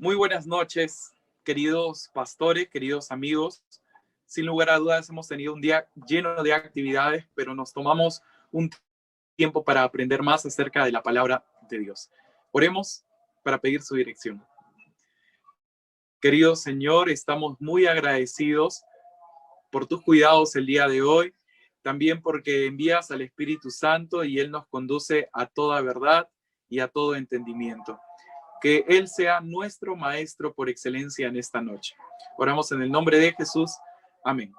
Muy buenas noches, queridos pastores, queridos amigos. Sin lugar a dudas hemos tenido un día lleno de actividades, pero nos tomamos un tiempo para aprender más acerca de la palabra de Dios. Oremos para pedir su dirección. Querido Señor, estamos muy agradecidos por tus cuidados el día de hoy, también porque envías al Espíritu Santo y Él nos conduce a toda verdad y a todo entendimiento. Que Él sea nuestro Maestro por excelencia en esta noche. Oramos en el nombre de Jesús. Amén.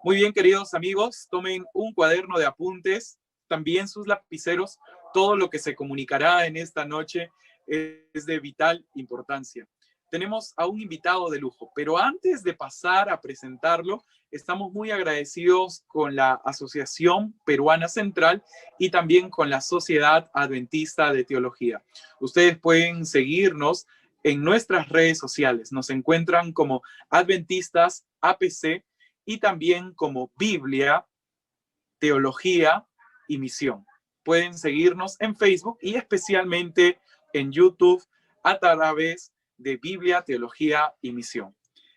Muy bien, queridos amigos, tomen un cuaderno de apuntes, también sus lapiceros. Todo lo que se comunicará en esta noche es de vital importancia. Tenemos a un invitado de lujo, pero antes de pasar a presentarlo, estamos muy agradecidos con la Asociación Peruana Central y también con la Sociedad Adventista de Teología. Ustedes pueden seguirnos en nuestras redes sociales. Nos encuentran como Adventistas APC y también como Biblia, Teología y Misión. Pueden seguirnos en Facebook y especialmente en YouTube a través de Biblia, Teología y Misión.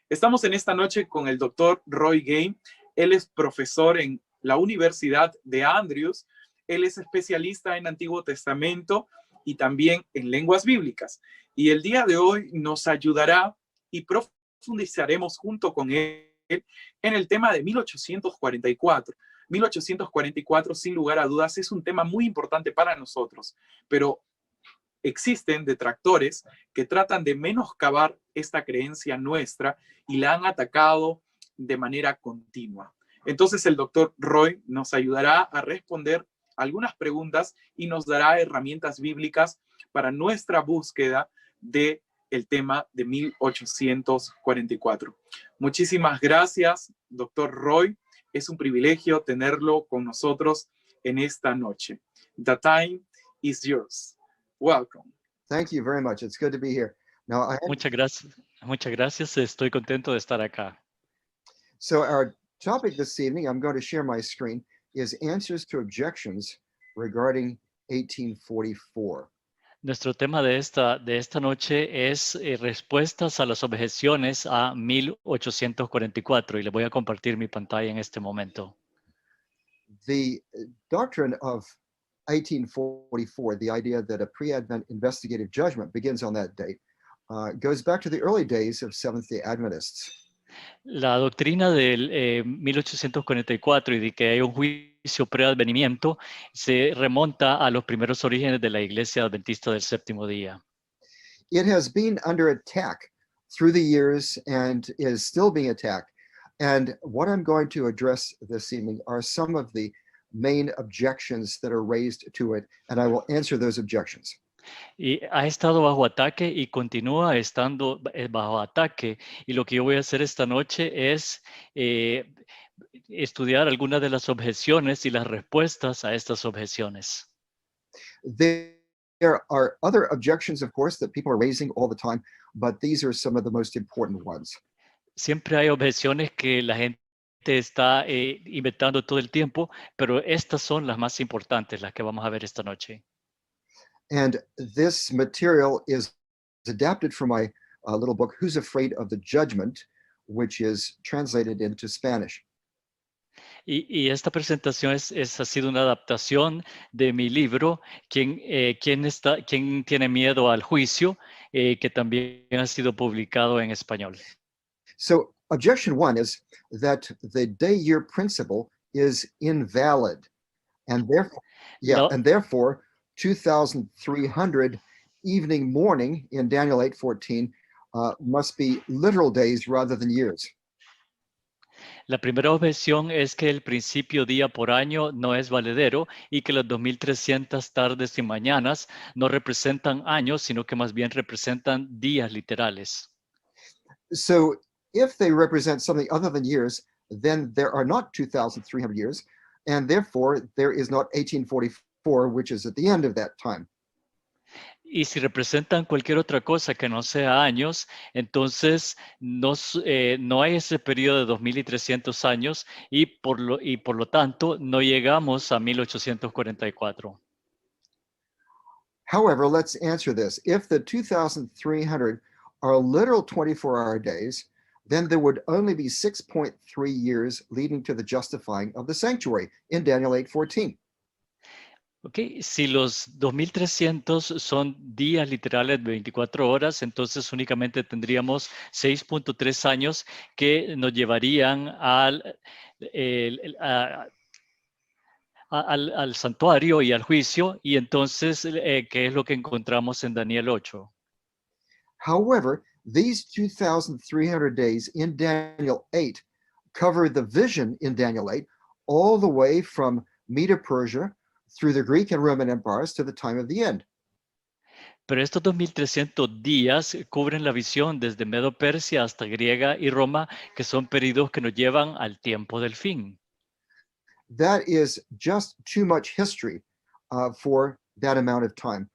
Estamos en esta noche con el doctor Roy Gay. Él es profesor en la Universidad de Andrews. Él es especialista en Antiguo Testamento y también en lenguas bíblicas. Y el día de hoy nos ayudará y profundizaremos junto con él en el tema de 1844. 1844, sin lugar a dudas, es un tema muy importante para nosotros, pero existen detractores que tratan de menoscabar esta creencia nuestra y la han atacado de manera continua. Entonces el doctor Roy nos ayudará a responder algunas preguntas y nos dará herramientas bíblicas para nuestra búsqueda del tema de 1844. Muchísimas gracias, doctor Roy. Es un privilegio tenerlo con nosotros en esta noche. The time is yours. Welcome. Thank you very much. It's good to be here. Now, Muchas gracias. Estoy contento de estar acá. So our topic this evening, I'm going to share my screen, is answers to objections regarding 1844. Nuestro tema de esta noche es respuestas a las objeciones a 1844 y le voy a compartir mi pantalla en este momento. The doctrine of 1844, the idea that a pre-Advent investigative judgment begins on that date, goes back to the early days of Seventh-day Adventists. La doctrina del 1844 y de que hay un juicio preadvenimiento se remonta a los primeros orígenes de la Iglesia Adventista del Séptimo Día. It has been under attack through the years and is still being attacked. And what I'm going to address this evening are some of the main objections that are raised to it, and I will answer those objections. Y ha estado bajo ataque y continúa estando bajo ataque. Y lo que yo voy a hacer esta noche es estudiar algunas de las objeciones y las respuestas a estas objeciones. There are other objections, of course, that people are raising all the time, but these are some of the most important ones. Siempre hay objeciones que la gente está inventando todo el tiempo, pero estas son las más importantes, las que vamos a ver esta noche. And this material is adapted from my little book, Who's Afraid of the Judgment, which is translated into Spanish. Y esta presentación ha sido una adaptación de mi libro, ¿Quién tiene miedo al juicio?, que también ha sido publicado en español. So objection one is that the day-year principle is invalid, and therefore 2,300 evening morning in Daniel 8:14 must be literal days rather than years. La primera objeción es que el principio día por año no es valedero y que las 2,300 tardes y mañanas no representan años, sino que más bien representan días literales. So if they represent something other than years, then there are not 2,300 years, and therefore there is not 1844, which is at the end of that time. Y si representan cualquier otra cosa que no sea años, entonces no hay ese periodo de 2,300 años y por lo tanto no llegamos a 1844. However, let's answer this. If the 2,300 are literal 24-hour days, then there would only be 6.3 years leading to the justifying of the sanctuary in Daniel 8:14. Okay, si los 2300 son días literales de 24 horas, entonces únicamente tendríamos 6.3 años que nos llevarían al santuario y al juicio, y entonces, ¿qué es lo que encontramos en Daniel 8? However, these 2,300 days in Daniel 8 cover the vision in Daniel 8 all the way from Medo-Persia through the Greek and Roman empires to the time of the end. Pero estos 2300 días cubren la visión desde Medo-Persia hasta Griega y Roma, que son periodos que nos llevan al tiempo del fin. That is just too much history for that amount of time.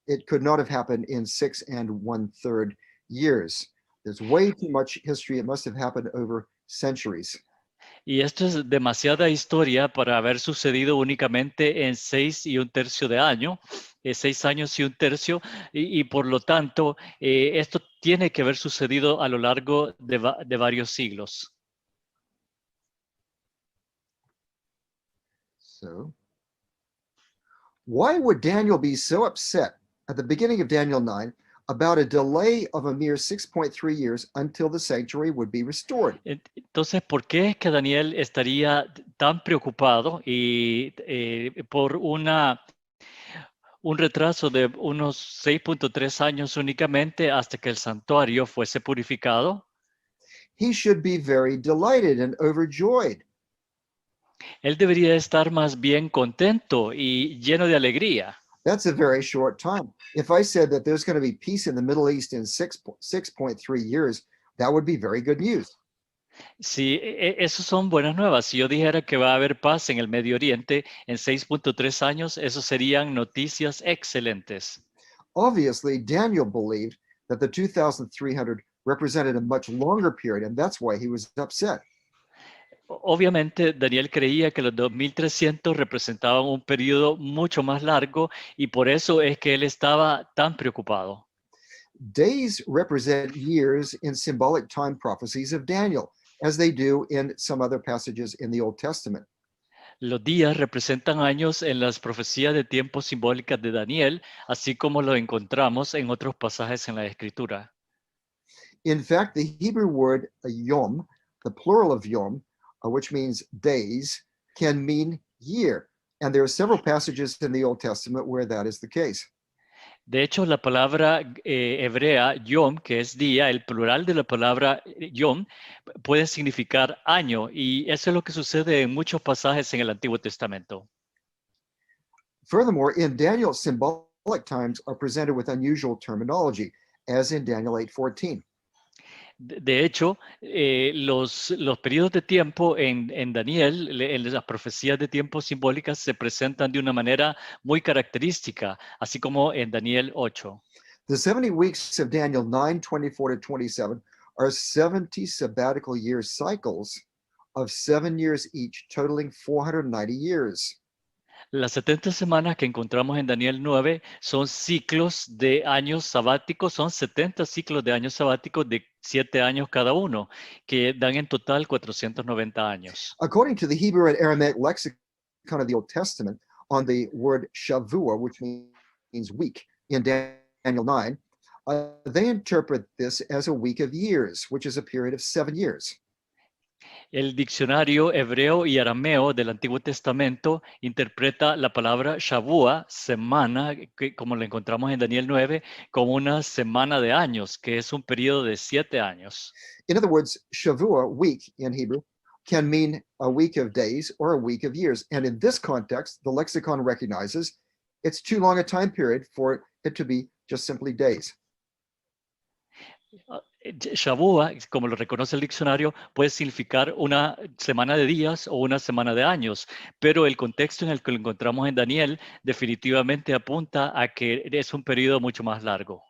It could not have happened in 6 1/3 years. There's way too much history. It must have happened over centuries. Y esto es demasiada historia para haber sucedido únicamente en 6 1/3 de año, 6 años y 1/3, y por lo tanto, esto tiene que haber sucedido a lo largo de varios siglos. So, why would Daniel be so upset at the beginning of Daniel 9 about a delay of a mere 6.3 years until the sanctuary would be restored? Entonces, ¿por qué es que Daniel estaría tan preocupado y por un retraso de unos 6.3 años únicamente hasta que el santuario fuese purificado? He should be very delighted and overjoyed. Él debería estar más bien contento y lleno de alegría. That's a very short time. If I said that there's going to be peace in the Middle East in 6.3 years, that would be very good news. Sí, eso son buenas nuevas. Si yo dijera que va a haber paz en el Medio Oriente en 6.3 años, eso serían noticias excelentes. Obviously, Daniel believed that the 2,300 represented a much longer period, and that's why he was upset. Obviamente, Daniel creía que los 2300 representaban un periodo mucho más largo y por eso es que él estaba tan preocupado. Days represent years in symbolic time prophecies of Daniel, as they do in some other passages in the Old Testament. Los días representan años en las profecías de tiempo simbólicas de Daniel, así como lo encontramos en otros pasajes en la Escritura. In fact, the Hebrew word yom, the plural of yom, which means days, can mean year. And there are several passages in the Old Testament where that is the case. De hecho, la palabra hebrea yom, que es día, el plural de la palabra yom, puede significar año, y eso es lo que sucede en muchos pasajes en el Antiguo Testamento. Furthermore, in Daniel, symbolic times are presented with unusual terminology, as in Daniel 8:14. De hecho, los periodos de tiempo en Daniel, en las profecías de tiempo simbólicas, se presentan de una manera muy característica, así como en Daniel 8. The 70 weeks of Daniel 9:24 to 27 are 70 sabbatical year cycles of 7 years each, totaling 490 years. Las 70 semanas que encontramos en Daniel 9 son ciclos de años sabáticos, son 70 ciclos de años sabáticos de 7 años cada uno, que dan en total 490 años. According to the Hebrew and Aramaic lexicon of the Old Testament, on the word Shavua, which means week, in Daniel 9, they interpret this as a week of years, which is a period of 7 years. El diccionario hebreo y arameo del Antiguo Testamento interpreta la palabra Shavua, semana, que, como la encontramos en Daniel 9, como una semana de años, que es un periodo de 7 años. In other words, Shavua, week in Hebrew, can mean a week of days or a week of years. And in this context, the lexicon recognizes it's too long a time period for it to be just simply days. Shavua, como lo reconoce el diccionario, puede significar una semana de días o una semana de años, pero el contexto en el que lo encontramos en Daniel definitivamente apunta a que es un periodo mucho más largo.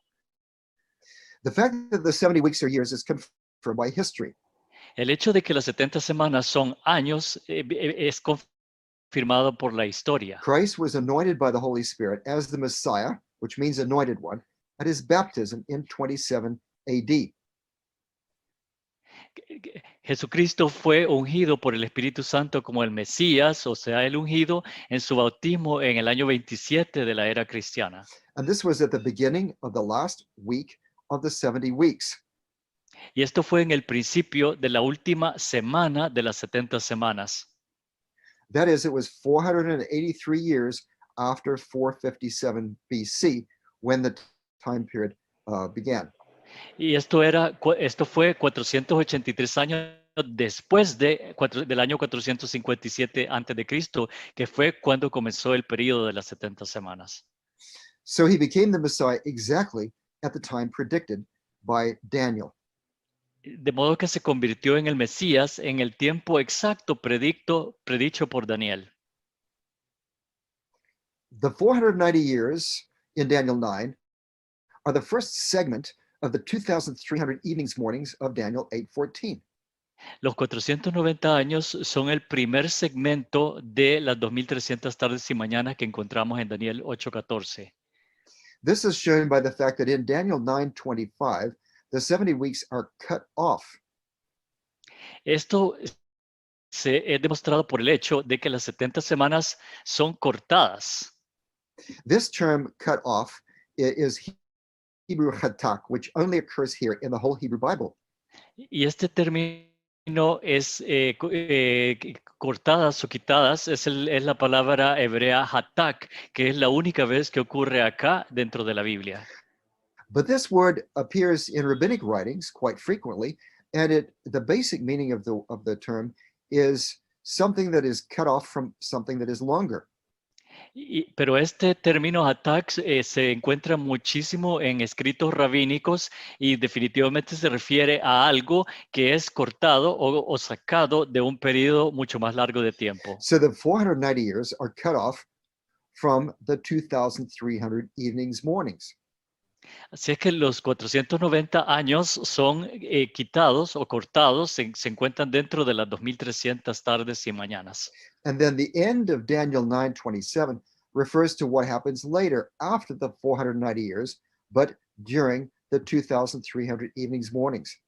The fact that the 70 weeks are years is confirmed by history. El hecho de que las 70 semanas son años es confirmado por la historia. Christ was anointed by the Holy Spirit as the Messiah, which means anointed one, at his baptism in 27 AD. Jesucristo fue ungido por el Espíritu Santo como el Mesías, o sea, el ungido en su bautismo en el año 27 de la era cristiana. And this was at the beginning of the last week of the 70 weeks. Y esto fue en el principio de la última semana de las 70 semanas. That is, it was 483 years after 457 BC when the time period began. Y esto fue 483 años después del año 457 antes de Cristo, que fue cuando comenzó el periodo de las 70 semanas. So he became the Messiah exactly at the time predicted by Daniel. De modo que se convirtió en el Mesías en el tiempo exacto predicho por Daniel. The 490 years in Daniel 9 are the first segment of the 2,300 evenings mornings of Daniel 8:14. Los 490 años son el primer segmento de las 2300 tardes y mañanas que encontramos en Daniel 8:14. This is shown by the fact that in Daniel 9:25, the 70 weeks are cut off. Esto es demostrado por el hecho de que las 70 semanas son cortadas. This term cut off is Hebrew chatak, which only occurs here in the whole Hebrew Bible. Y este término es cortadas o quitadas, es la palabra hebrea hatak, que es la única vez que ocurre acá dentro de la Biblia. But this word appears in rabbinic writings quite frequently, and the basic meaning of the term is something that is cut off from something that is longer. Pero este término hatak se encuentra muchísimo en escritos rabínicos y definitivamente se refiere a algo que es cortado o sacado de un periodo mucho más largo de tiempo. So the 490 years are cut off from the 2,300 evenings mornings. Así es que los 490 años son quitados o cortados, se encuentran dentro de las 2300 tardes y mañanas. And then the end of Daniel 9:27 refers to what happens later after the 490 years, but during the 2,300 evenings mornings.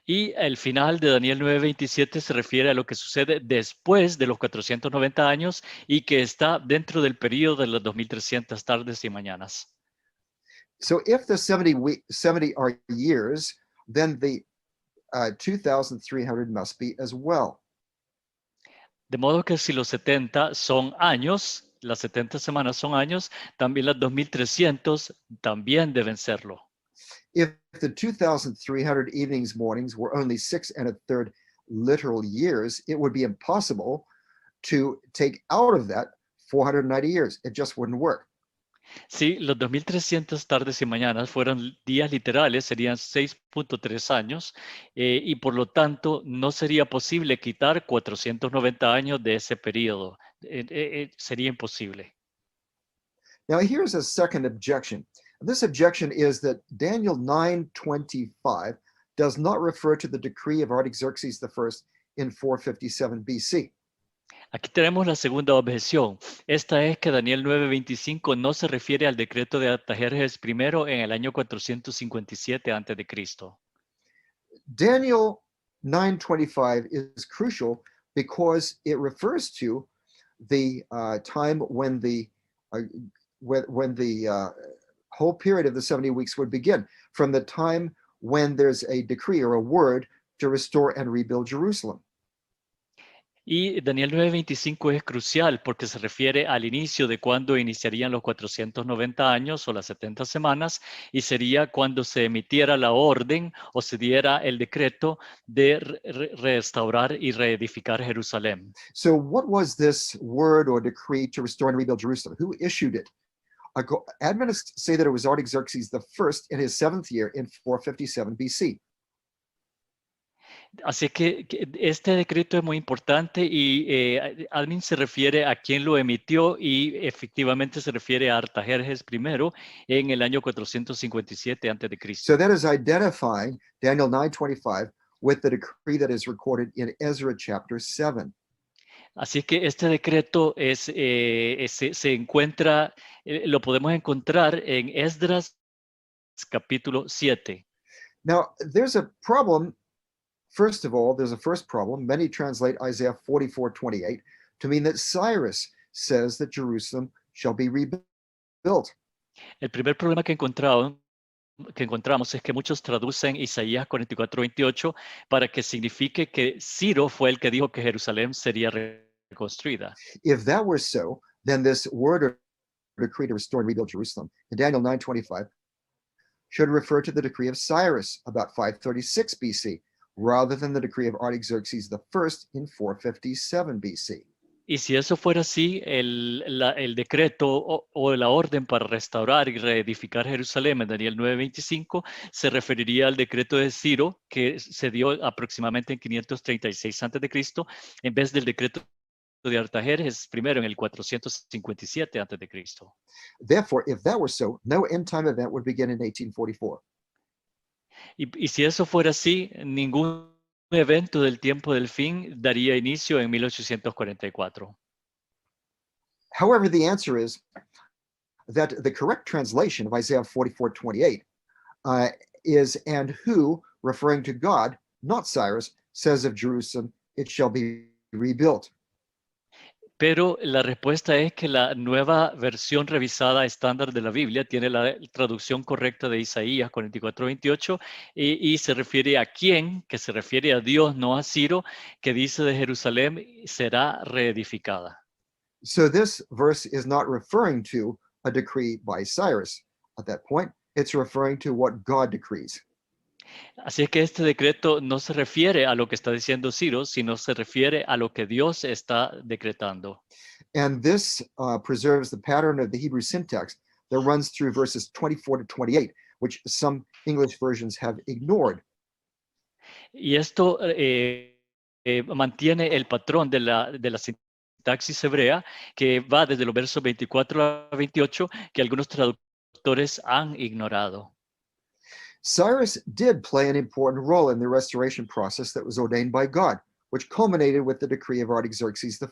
Y el final de Daniel 9:27 se refiere a lo que sucede después de los 490 años y que está dentro del periodo de las 2300 tardes y mañanas. So if the 70 are years, then the 2,300 must be as well. De modo que si los 70 son años, las 70 semanas son años, también las 2300 también deben serlo. If the 2,300 evenings mornings were only 6 1/3 literal years, it would be impossible to take out of that 490 years. It just wouldn't work. Si los 2300 tardes y mañanas fueran días literales, serían 6.3 años y por lo tanto no sería posible quitar 490 años de ese periodo. Sería imposible. Now here's a second objection. This objection is that Daniel 9:25 does not refer to the decree of Artaxerxes I in 457 BC. Aquí tenemos la segunda objeción. Esta es que Daniel 9:25 no se refiere al decreto de Artajerjes I en el año 457 a.C. Daniel 9:25 is crucial because it refers to the time when the whole period of the 70 weeks would begin, from the time when there's a decree or a word to restore and rebuild Jerusalem. Y Daniel 9:25 es crucial porque se refiere al inicio de cuando iniciarían los 490 años o las 70 semanas y sería cuando se emitiera la orden o se diera el decreto de restaurar y reedificar Jerusalén. So what was this word or decree to restore and rebuild Jerusalem? Who issued it? Adventists say that it was Artaxerxes I in his 7th year in 457 BC. Así que este decreto es muy importante y Admin se refiere a quien lo emitió y efectivamente se refiere a Artajerjes I en el año 457 a.C. So that is identifying Daniel 9:25 with the decree that is recorded in Ezra chapter 7. Así que este decreto se encuentra, lo podemos encontrar en Esdras capítulo 7. Now, there's a problem. First of all, there's a first problem. Many translate Isaiah 44:28 to mean that Cyrus says that Jerusalem shall be rebuilt. El primer problema que encontramos es que muchos traducen Isaías 44:28 para que signifique que Ciro fue el que dijo que Jerusalén sería reconstruida. If that were so, then this word or decree to restore and rebuild Jerusalem in Daniel 9:25 should refer to the decree of Cyrus about 536 BC, rather than the decree of Artaxerxes I in 457 BC. Y si eso fuera así, el decreto o la orden para restaurar y reedificar Jerusalén en Daniel 9:25 se referiría al decreto de Ciro que se dio aproximadamente en 536 a.C. en vez del decreto de Artajerjes primero en el 457 a.C. Therefore, if that were so, no end time event would begin in 1844. Y si eso fuera así, ningún evento del tiempo del fin daría inicio en 1844. However, the answer is that the correct translation of Isaiah 44:28 is, and who, referring to God, not Cyrus, says of Jerusalem, it shall be rebuilt. Pero la respuesta es que la nueva versión revisada estándar de la Biblia tiene la traducción correcta de Isaías 44:28 y se refiere a quién, que se refiere a Dios, no a Ciro, que dice de Jerusalén será reedificada. So this verse is not referring to a decree by Cyrus at that point. It's referring to what God decrees. Así es que este decreto no se refiere a lo que está diciendo Ciro, sino se refiere a lo que Dios está decretando. And this preserves the pattern of the Hebrew syntax that runs through verses 24 to 28, which some English versions have ignored. Y esto mantiene el patrón de la sintaxis hebrea que va desde los versos 24 a 28 que algunos traductores han ignorado. Cyrus did play an important role in the restoration process that was ordained by God, which culminated with the decree of Artaxerxes I.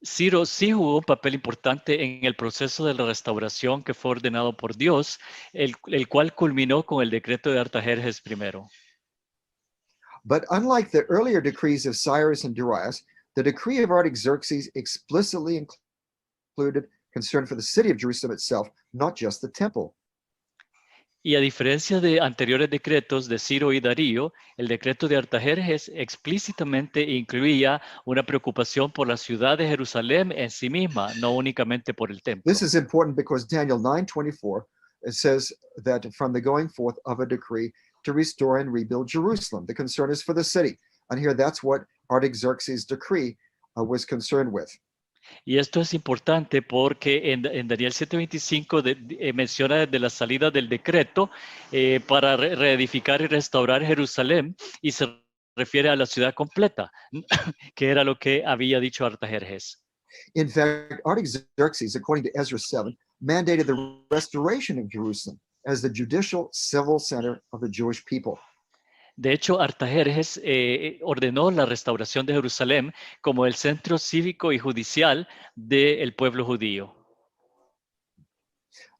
Ciro sí jugó un papel importante en el proceso de la restauración que fue ordenado por Dios, el cual culminó con el decreto de Artajerjes I. But unlike the earlier decrees of Cyrus and Darius, the decree of Artaxerxes explicitly included concern for the city of Jerusalem itself, not just the temple. Y a diferencia de anteriores decretos de Ciro y Darío, el decreto de Artajerjes explícitamente incluía una preocupación por la ciudad de Jerusalén en sí misma, no únicamente por el templo. This is important because Daniel 9:24 says that from the going forth of a decree to restore and rebuild Jerusalem, the concern is for the city. And here that's what Artaxerxes' decree was concerned with. Y esto es importante porque en Daniel 7:25 menciona desde la salida del decreto para reedificar y restaurar Jerusalén y se refiere a la ciudad completa, que era lo que había dicho Artajerjes. In fact, Artaxerxes, according to Ezra 7, mandated the restoration of Jerusalem as the judicial civil center of the Jewish people. De hecho, Artajerjes ordenó la restauración de Jerusalén como el centro cívico y judicial del pueblo judío.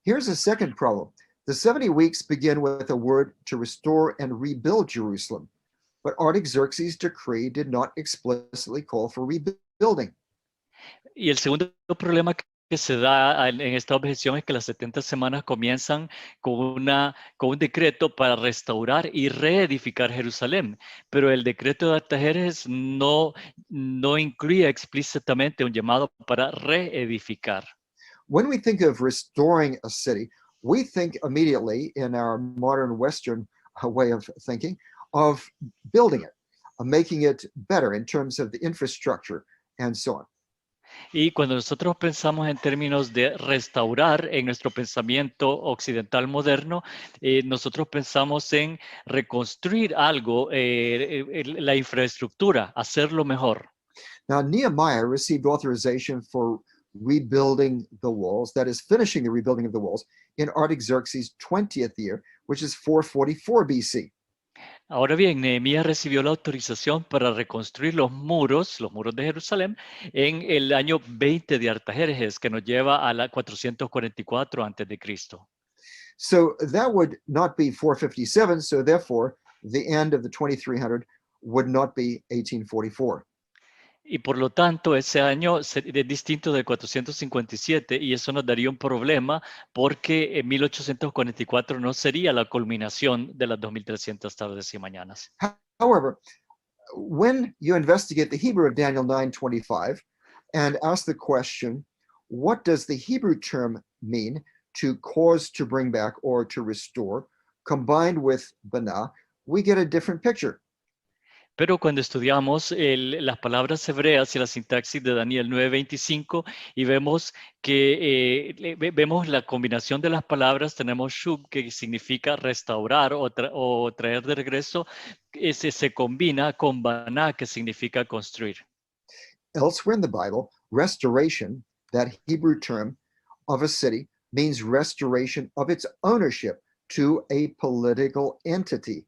Here's a second problem. The 70 weeks begin with a word to restore and rebuild Jerusalem, but Artaxerxes' decree did not explicitly call for rebuilding. Y el segundo problema que se da en esta objeción es que las 70 semanas comienzan con un decreto para restaurar y reedificar Jerusalén, pero el decreto de Artajerjes no incluye explícitamente un llamado para reedificar. When we think of restoring a city, we think immediately in our modern Western way of thinking of building it, of making it better in terms of the infrastructure and so on. Y cuando nosotros pensamos en términos de restaurar en nuestro pensamiento occidental moderno, nosotros pensamos en reconstruir algo, la infraestructura, hacerlo mejor. Now, Nehemiah received authorization for rebuilding the walls, that is, finishing the rebuilding of the walls, in Artaxerxes' 20th year, which is 444 BC. Ahora bien, Nehemías recibió la autorización para reconstruir los muros de Jerusalén en el año 20 de Artajerjes, que nos lleva a la 444 a.C. So that would not be 457. So therefore, the end of the 2300 would not be 1844. Y por lo tanto, ese año es distinto del 457 y eso nos daría un problema porque en 1844 no sería la culminación de las 2300 tardes y mañanas. However, when you investigate the Hebrew of Daniel 9:25 and ask the question, what does the Hebrew term mean, to cause, to bring back, or to restore, combined with bana, we get a different picture. Pero cuando estudiamos las palabras hebreas y la sintaxis de Daniel 9:25 y vemos que vemos la combinación de las palabras, tenemos shub, que significa restaurar o traer de regreso, se combina con baná, que significa construir. Elsewhere in the Bible, restoration, that Hebrew term of a city, means restoration of its ownership to a political entity.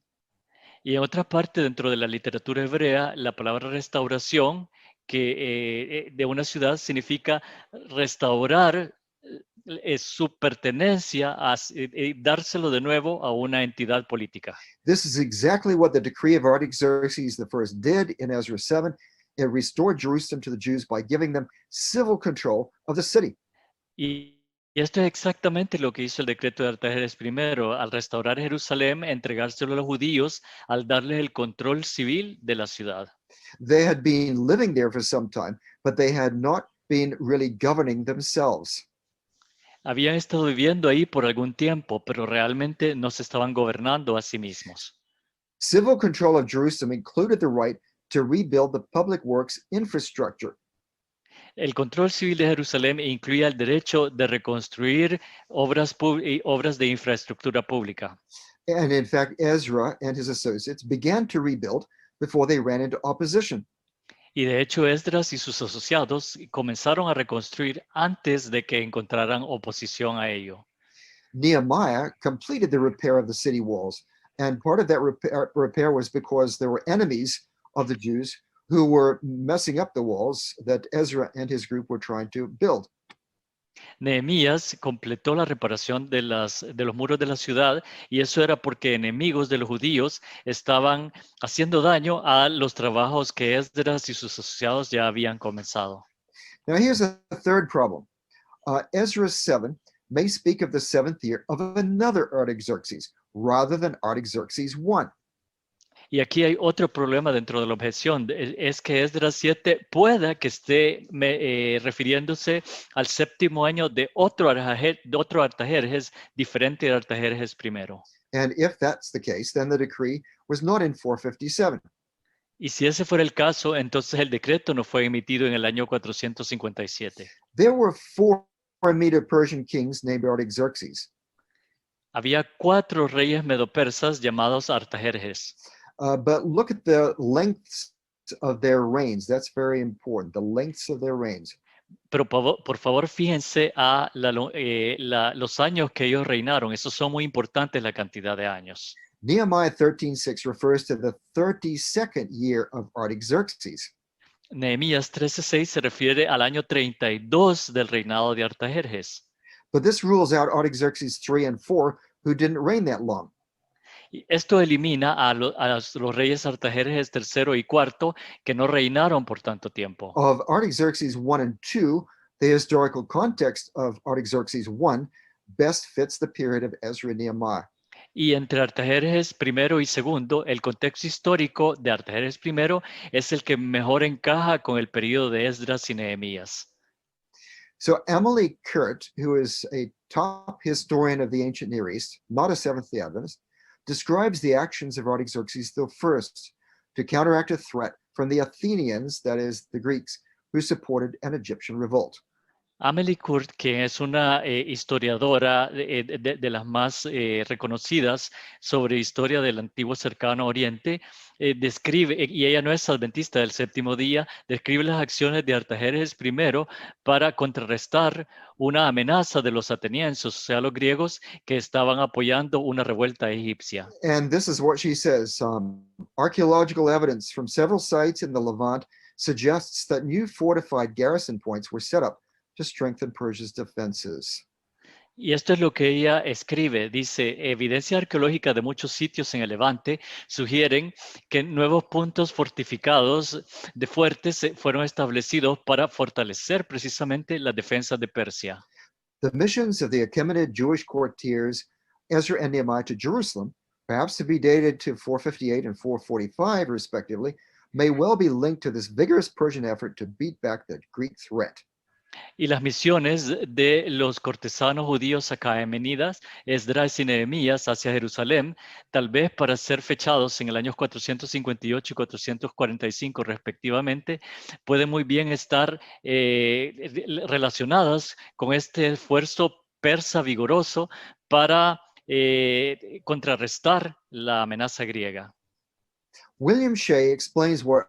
Y en otra parte dentro de la literatura hebrea, la palabra restauración que de una ciudad significa restaurar su pertenencia, dárselo de nuevo a una entidad política. This is exactly what the decree of Artaxerxes I did in Ezra 7. It restored Jerusalem to the Jews by giving them civil control of the city. Y esto es exactamente lo que hizo el decreto de Artajerjes I, al restaurar Jerusalén, entregárselo a los judíos, al darles el control civil de la ciudad. They had been living there for some time, but they had not been really governing themselves. Habían estado viviendo ahí por algún tiempo, pero realmente no se estaban gobernando a sí mismos. Civil control of Jerusalem included the right to rebuild the public works infrastructure. El control civil de Jerusalén incluía el derecho de reconstruir obras de infraestructura pública. And in fact, Ezra and his associates began to rebuild before they ran into opposition. Y de hecho, Esdras y sus asociados comenzaron a reconstruir antes de que encontraran oposición a ello. Nehemiah completed the repair of the city walls, and part of that repair was because there were enemies of the Jews who were messing up the walls that Ezra and his group were trying to build. Nehemías completó la reparación de los muros de la ciudad, y eso era porque enemigos de los judíos estaban haciendo daño a los trabajos que Esdras y sus asociados ya habían comenzado. Now here's a third problem. Ezra 7 may speak of the seventh year of another Artaxerxes rather than Artaxerxes I. Y aquí hay otro problema dentro de la objeción, es que Esdras 7 pueda que esté refiriéndose al séptimo año de otro Artajerjes diferente de Artajerjes I. And if that's the case, then the decree was not in 457. Y si ese fuera el caso, entonces el decreto no fue emitido en el año 457. There were four Medo-Persian kings named Artaxerxes. Había 4 reyes medopersas llamados Artajerjes. But look at the lengths of their reigns. That's very important, the lengths of their reigns. Pero por favor, fíjense a los años que ellos reinaron. Esos son muy importantes, la cantidad de años. Nehemiah 13:6 refers to the 32nd year of Artaxerxes. Nehemías 13:6 se refiere al año 32 del reinado de Artajerjes. But this rules out Artaxerxes 3 and 4, who didn't reign that long. Y esto elimina a los reyes Artajerjes III y IV que no reinaron por tanto tiempo. Of Artaxerxes 1 and 2, the historical context of Artaxerxes I best fits the period of Ezra and Nehemiah. Y entre Artajerjes I y II, el contexto histórico de Artajerjes I es el que mejor encaja con el periodo de Esdras y Nehemías. So Emily Kurt, who is a top historian of the ancient Near East, not a Seventh-day Adventist, describes the actions of Artaxerxes I to counteract a threat from the Athenians, that is, the Greeks, who supported an Egyptian revolt. Amelie Kurt, que es una historiadora de las más reconocidas sobre historia del antiguo cercano oriente, describe, y ella no es adventista del séptimo día, describe las acciones de Artajerjes I para contrarrestar una amenaza de los atenienses, o sea, los griegos, que estaban apoyando una revuelta egipcia. And this is what she says. Archaeological evidence from several sites in the Levant suggests that new fortified garrison points were set up to strengthen Persia's defenses. Y esto es lo que ella escribe. Dice, evidencia arqueológica de muchos sitios en el Levante sugieren que nuevos puntos fortificados de fuertes fueron establecidos para fortalecer precisamente la defensa de Persia. The missions of the Achaemenid Jewish courtiers Ezra and Nehemiah to Jerusalem, perhaps to be dated to 458 and 445 respectively, may well be linked to this vigorous Persian effort to beat back the Greek threat. Y las misiones de los cortesanos judíos acaemenidas, Esdras y Nehemías hacia Jerusalén, tal vez para ser fechados en el año 458 y 445 respectivamente, pueden muy bien estar relacionadas con este esfuerzo persa vigoroso para contrarrestar la amenaza griega. William Shea explains why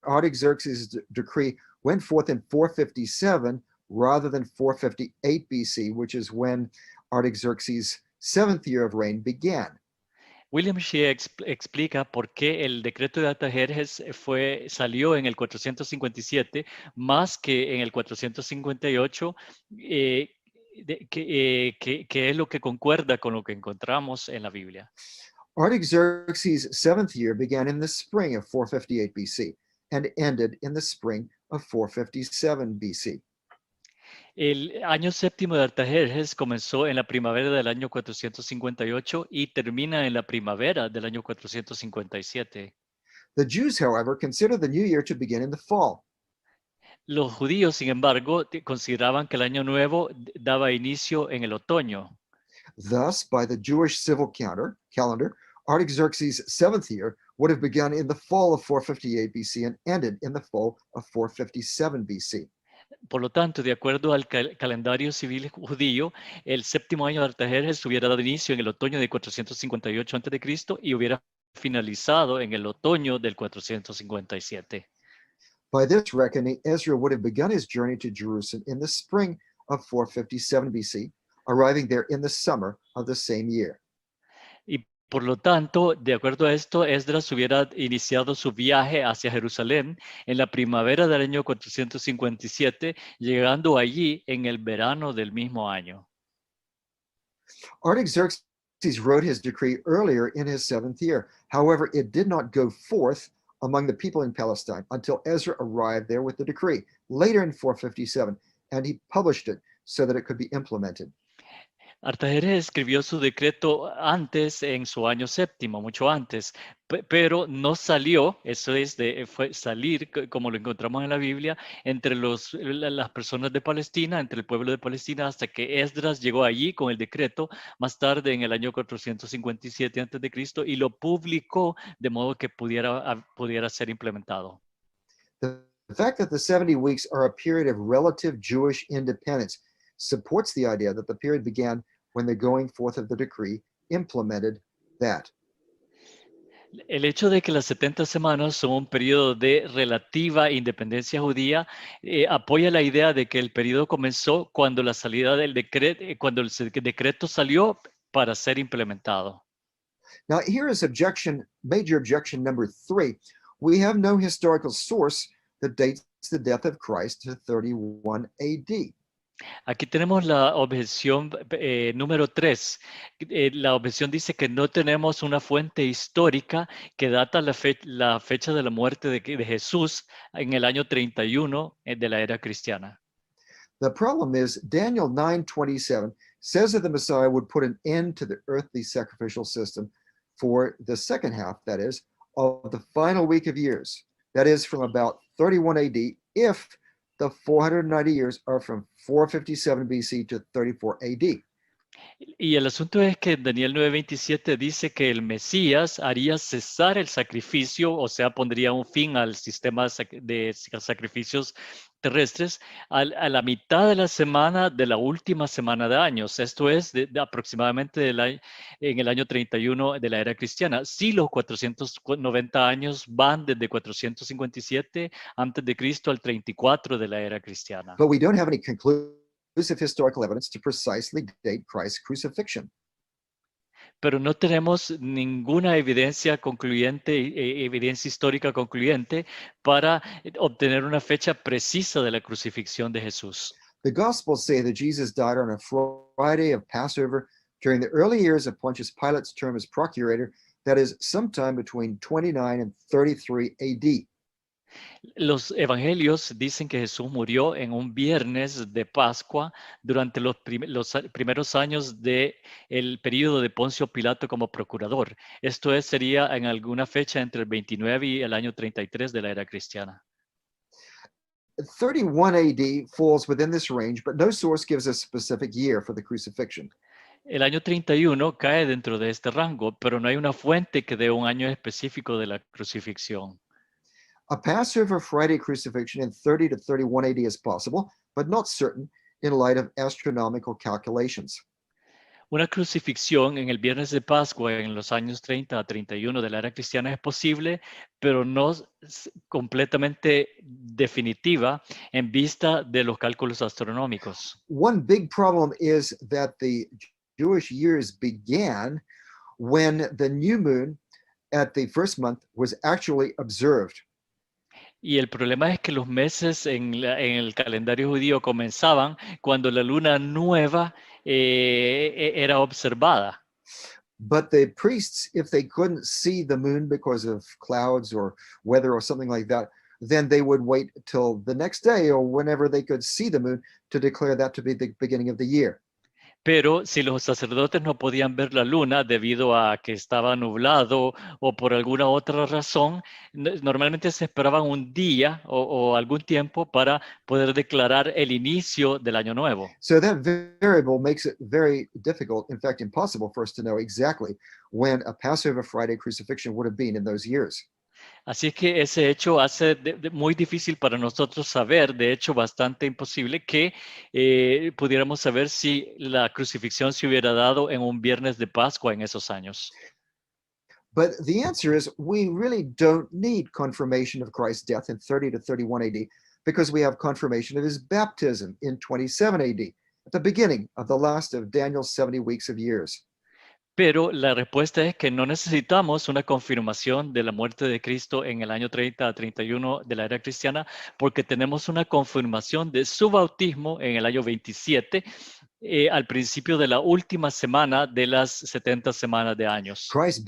Artaxerxes' decree went forth in 457 rather than 458 BC, which is when Artaxerxes' seventh year of reign began. William Shea explica por qué el decreto de Artajerjes salió en el 457 más que en el 458, que es lo que concuerda con lo que encontramos en la Biblia. Artaxerxes' seventh year began in the spring of 458 BC and ended in the spring of 457 BC. El año séptimo de Artajerjes comenzó en la primavera del año 458 y termina en la primavera del año 457. The Jews, however, consider the new year to begin in the fall. Los judíos, sin embargo, consideraban que el año nuevo daba inicio en el otoño. Thus, by the Jewish civil calendar, Artaxerxes' seventh year would have begun in the fall of 458 BC and ended in the fall of 457 BC. Por lo tanto, de acuerdo al calendario civil judío, el séptimo año de Artajerjes hubiera dado inicio en el otoño de 458 a.C. y hubiera finalizado en el otoño del 457. By this reckoning, Ezra would have begun his journey to Jerusalem in the spring of 457 BC, arriving there in the summer of the same year. Y por lo tanto, de acuerdo a esto, Esdras hubiera iniciado su viaje hacia Jerusalén en la primavera del año 457, llegando allí en el verano del mismo año. Artaxerxes wrote his decree earlier in his seventh year. However, it did not go forth among the people in Palestine until Ezra arrived there with the decree later in 457, and he published it so that it could be implemented. Artajerjes escribió su decreto antes, en su año séptimo, mucho antes, pero no salió, eso es, fue salir, como lo encontramos en la Biblia, entre las personas de Palestina, entre el pueblo de Palestina, hasta que Esdras llegó allí con el decreto, más tarde en el año 457 a.C., y lo publicó de modo que pudiera ser implementado. The fact that the 70 weeks are a period of relative Jewish independence supports the idea that the period began when the going forth of the decree implemented that. El hecho de que las 70 semanas son un periodo de relativa independencia judía apoya la idea de que el periodo comenzó cuando la salida del decreto, cuando el decreto salió para ser implementado. Now here is major objection number 3. We have no historical source that dates the death of Christ to 31 AD. Aquí tenemos la objeción número 3. La objeción dice que no tenemos una fuente histórica que data la fecha de la muerte de Jesús en el año 31 de la era cristiana. The problem is Daniel 9:27 says that the Messiah would put an end to the earthly sacrificial system for the second half, that is, of the final week of years. That is from about 31 AD if the 490 years are from 457 BC to 34 AD. Y el asunto es que Daniel 9:27 dice que el Mesías haría cesar el sacrificio, o sea, pondría un fin al sistema de sacrificios terrestres a la mitad de la semana de la última semana de años. Esto es de aproximadamente en el año 31 de la era cristiana. Sí, los 490 años van desde 457 antes de Cristo al 34 de la era cristiana. But we don't have any conclusive historical evidence to precisely date Christ's crucifixion. Pero no tenemos ninguna evidencia concluyente, evidencia histórica concluyente para obtener una fecha precisa de la crucifixión de Jesús. The Gospels say that Jesus died on a Friday of Passover during the early years of Pontius Pilate's term as procurator, that is, sometime between 29 and 33 AD. Los evangelios dicen que Jesús murió en un viernes de Pascua durante los primeros años del período de Poncio Pilato como procurador. Esto sería en alguna fecha entre el 29 y el año 33 de la era cristiana. 31 AD falls within this range, but no source gives a specific year for the crucifixion. El año 31 cae dentro de este rango, pero no hay una fuente que dé un año específico de la crucifixión. A Passover Friday crucifixion in 30 to 31 AD is possible, but not certain in light of astronomical calculations. Una crucifixión en el viernes de Pascua en los años 30 a 31 de la era cristiana es posible, pero no completamente definitiva en vista de los cálculos astronómicos. One big problem is that the Jewish years began when the new moon at the first month was actually observed. Y el problema es que los meses en el calendario judío comenzaban cuando la luna nueva era observada. But the priests, if they couldn't see the moon because of clouds or weather or something like that, then they would wait till the next day or whenever they could see the moon to declare that to be the beginning of the year. Pero si los sacerdotes no podían ver la luna debido a que estaba nublado o por alguna otra razón, normalmente se esperaban un día o algún tiempo para poder declarar el inicio del año nuevo. So that variable makes it very difficult, in fact impossible, for us to know exactly when a Passover Friday crucifixion would have been in those years. Así es que ese hecho hace muy difícil para nosotros saber, de hecho bastante imposible, que pudiéramos saber si la crucifixión se hubiera dado en un viernes de Pascua en esos años. But the answer is we really don't need confirmation of Christ's death in 30 to 31 AD because we have confirmation of his baptism in 27 AD, at the beginning of the last of Daniel's 70 weeks of years. Pero la respuesta es que no necesitamos una confirmación de la muerte de Cristo en el año 30 a 31 de la era cristiana, porque tenemos una confirmación de su bautismo en el año 27, al principio de la última semana de las 70 semanas de años. Christ's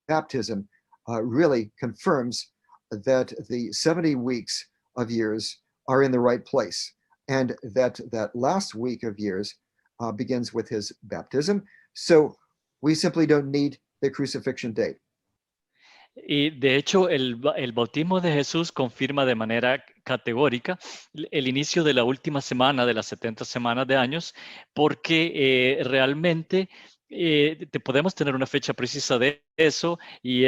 baptism really confirms that the 70 weeks of years are in the right place, and that last week of years begins with his baptism. So we simply don't need the crucifixion date. Y de hecho, el bautismo de Jesús confirma de manera categórica el inicio de la última semana de las 70 semanas de años, porque realmente podemos tener una fecha precisa de eso y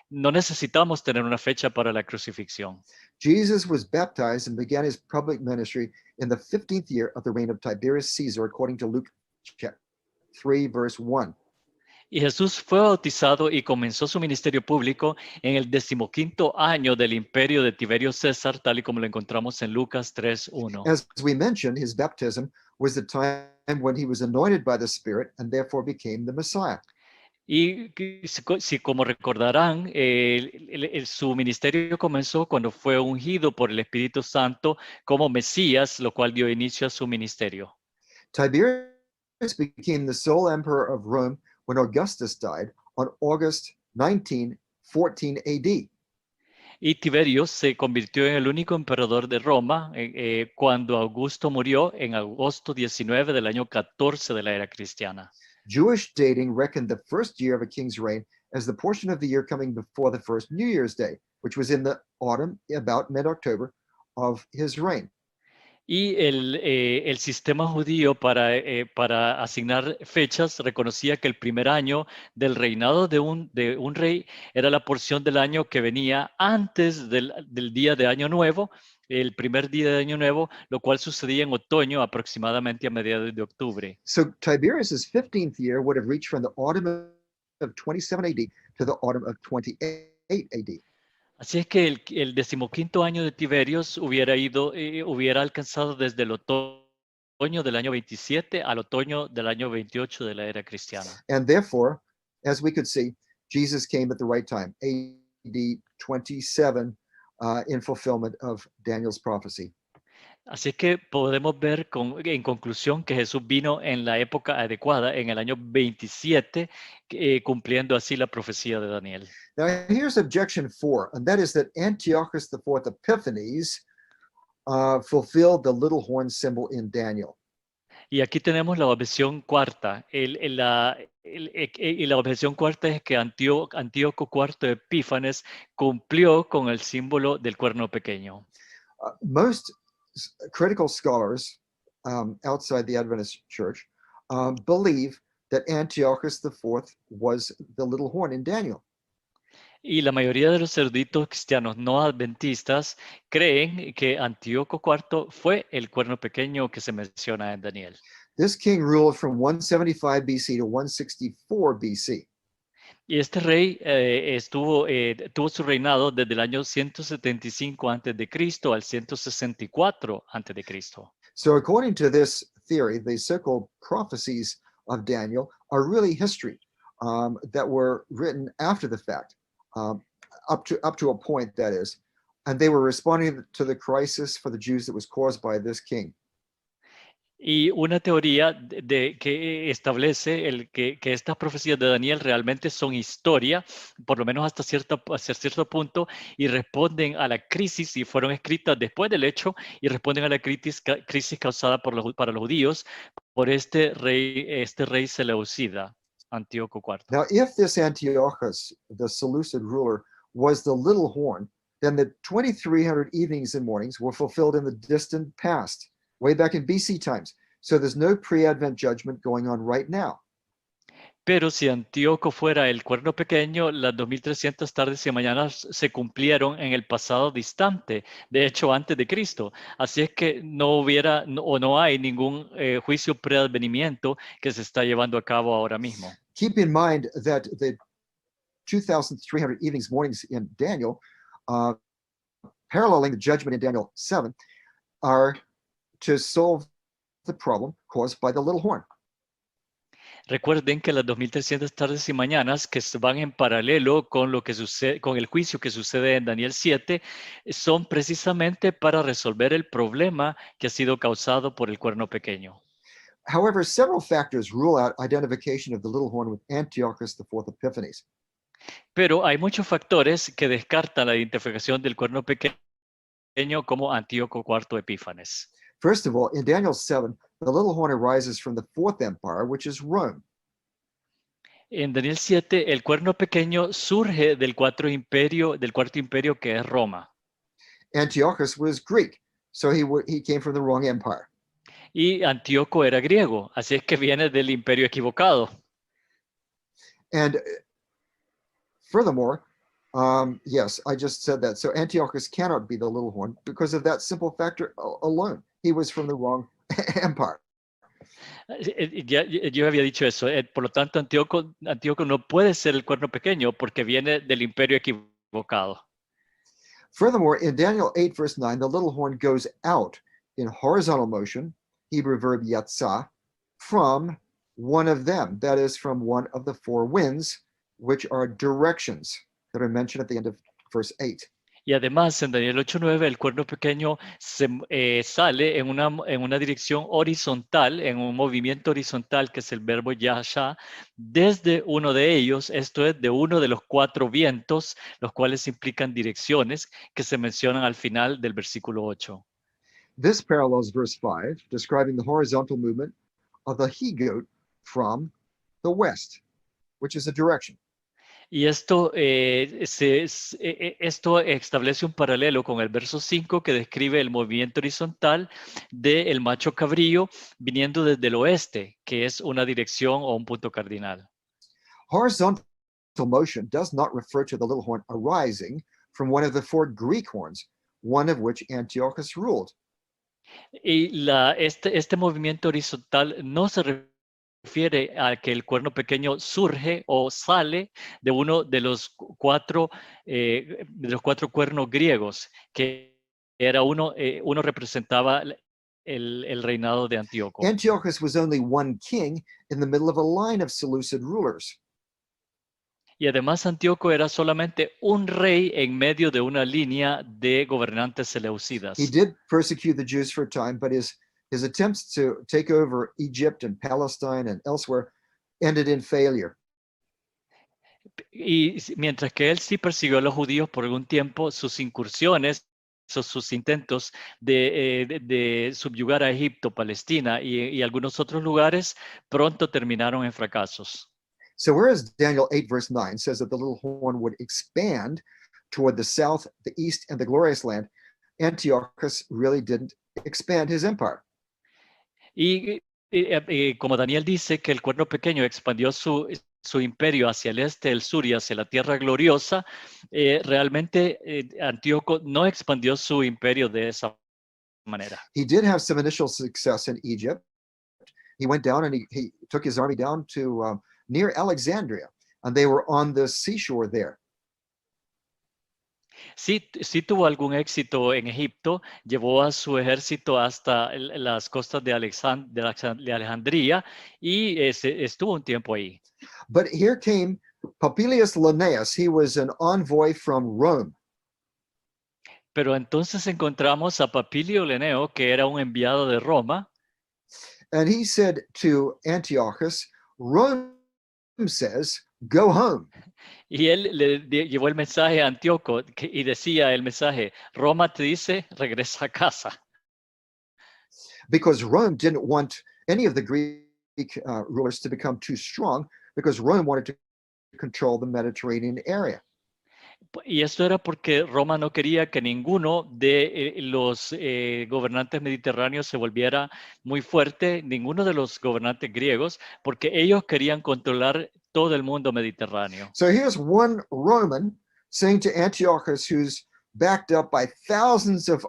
no necesitamos tener una fecha para la crucifixión. Jesus was baptized and began his public ministry in the 15th year of the reign of Tiberius Caesar, according to Luke 3, verse 1. Y Jesús fue bautizado y comenzó su ministerio público en el 15º año del imperio de Tiberio César, tal y como lo encontramos en Lucas 3:1. As we mentioned, his baptism was the time when he was anointed by the Spirit and therefore became the Messiah. Y si como recordarán, su ministerio comenzó cuando fue ungido por el Espíritu Santo como Mesías, lo cual dio inicio a su ministerio. Tiberius became the sole emperor of Rome when Augustus died on August 19, 14 AD. Y Tiberio se convirtió en el único emperador de Roma cuando Augusto murió en agosto 19 del año 14 de la era cristiana. Jewish dating reckoned the first year of a king's reign as the portion of the year coming before the first New Year's Day, which was in the autumn, about mid-October of his reign. Y el sistema judío para asignar fechas reconocía que el primer año del reinado de un rey era la porción del año que venía antes del día de Año Nuevo, el primer día de Año Nuevo, lo cual sucedía en otoño aproximadamente a mediados de octubre. So Tiberius's 15th year would have reached from the autumn of 27 AD to the autumn of 28 AD. Así es que el 15º año de Tiberios hubiera alcanzado desde el otoño del año 27 al otoño del año 28 de la era cristiana. And therefore, as we could see, Jesus came at the right time, AD 27, in fulfillment of Daniel's prophecy. Así que podemos ver en conclusión que Jesús vino en la época adecuada, en el año 27, cumpliendo así la profecía de Daniel. Now, here's objection 4, and that is that Antiochus IV Epiphanes fulfilled the little horn symbol in Daniel. Y aquí tenemos la objeción cuarta. Y la objeción cuarta es que Antíoco IV Epífanes cumplió con el símbolo del cuerno pequeño. Most critical scholars outside the Adventist Church believe that Antiochus IV was the little horn in Daniel. Y la mayoría de los eruditos cristianos no adventistas creen que Antíoco IV fue el cuerno pequeño que se menciona en Daniel. This king ruled from 175 BC to 164 BC. Y este rey tuvo su reinado desde el año 175 a.C. al 164 a.C. So according to this theory, the so-called prophecies of Daniel are really history that were written after the fact. Up to a point, that is, and they were responding to the crisis for the Jews that was caused by this king. Y una teoría que establece que estas profecías de Daniel realmente son historia, por lo menos hasta cierto punto, y responden a la crisis, y fueron escritas después del hecho, y responden a la crisis causada para los judíos por este rey seleucida, Antíoco IV. Now, if this Antiochus, the Seleucid ruler, was the little horn, then the 2300 evenings and mornings were fulfilled in the distant past, way back in BC times. So there's no pre-Advent judgment going on right now. Pero si Antíoco fuera el cuerno pequeño, las 2300 tardes y mañanas se cumplieron en el pasado distante, de hecho antes de Cristo. Así es que no hay ningún juicio preadvenimiento que se está llevando a cabo ahora mismo. Keep in mind that the 2300 evenings, mornings in Daniel, paralleling the judgment in Daniel 7, are to solve the problem caused by the little horn. Recuerden que las 2300 tardes y mañanas que van en paralelo con lo que sucede, con el juicio que sucede en Daniel 7, son precisamente para resolver el problema que ha sido causado por el cuerno pequeño. However, several factors rule out identification of the little horn with Antiochus IV Epiphanes. Pero hay muchos factores que descartan la identificación del cuerno pequeño como Antíoco IV Epífanes. First of all, in Daniel 7, the little horn arises from the fourth empire, which is Rome. En Daniel 7, el cuerno pequeño surge del cuarto imperio que es Roma. Antiochus was Greek, so he came from the wrong empire. Y Antíoco era griego, así es que viene del imperio equivocado. And furthermore, yes, I just said that. So Antiochus cannot be the little horn because of that simple factor alone. He was from the wrong empire. Yo había dicho eso. Por lo tanto, Antíoco no puede ser el cuerno pequeño porque viene del imperio equivocado. Furthermore, in Daniel 8, verse 9, the little horn goes out in horizontal motion, Hebrew verb yatzah, from one of them, that is, from one of the four winds, which are directions that are mentioned at the end of verse 8. Y además, en Daniel 8:9, el cuerno pequeño sale en una dirección horizontal, en un movimiento horizontal, que es el verbo yasha, desde uno de ellos, esto es, de uno de los cuatro vientos, los cuales implican direcciones que se mencionan al final del versículo 8. This parallels verse 5, describing the horizontal movement of the he-goat from the west, which is a direction. Y esto establece un paralelo con el verso 5 que describe el movimiento horizontal del macho cabrío viniendo desde el oeste, que es una dirección o un punto cardinal. Horizontal motion does not refer to the little horn arising from one of the four Greek horns, one of which Antiochus ruled. Y este movimiento horizontal no se refiere a que el cuerno pequeño surge o sale de uno de los cuatro cuernos griegos, que era uno representaba el reinado de Antíoco. Antiochus was only one king in the middle of a line of Seleucid rulers. Y además Antíoco era solamente un rey en medio de una línea de gobernantes He seleucidas. did persecute the Jews for a time, but his attempts to take over Egypt and Palestine and elsewhere ended in failure. Y mientras que él sí persiguió a los judíos por algún tiempo, sus incursiones, sus intentos de subyugar a Egipto, Palestina y algunos otros lugares, pronto terminaron en fracasos. So whereas Daniel 8 verse 9 says that the little horn would expand toward the south, the east, and the glorious land, Antiochus really didn't expand his empire. Y como Daniel dice que el cuerno pequeño expandió su imperio hacia el este, el sur y hacia la tierra gloriosa, realmente Antíoco no expandió su imperio de esa manera. He did have some initial success in Egypt. He went down and he took his army down to near Alexandria, and they were on the seashore there. Sí, sí tuvo algún éxito en Egipto, llevó a su ejército hasta las costas de Alejandría y estuvo un tiempo ahí. But here came Popilius Linnaeus. He was an envoy from Rome. Pero entonces encontramos a Papilio Leneo, que era un enviado de Roma, And he said to Antiochus, Rome says, go home. y él llevó el mensaje a Antíoco y decía el mensaje, Roma te dice, regresa a casa. Because Rome didn't want any of the Greek rulers to become too strong, because Rome wanted to control the Mediterranean area. Y esto era porque Roma no quería que ninguno de los gobernantes mediterráneos se volviera muy fuerte, ninguno de los gobernantes griegos, porque ellos querían controlar todo el mundo mediterráneo. So here's one Roman saying to Antiochus, who's backed up by thousands of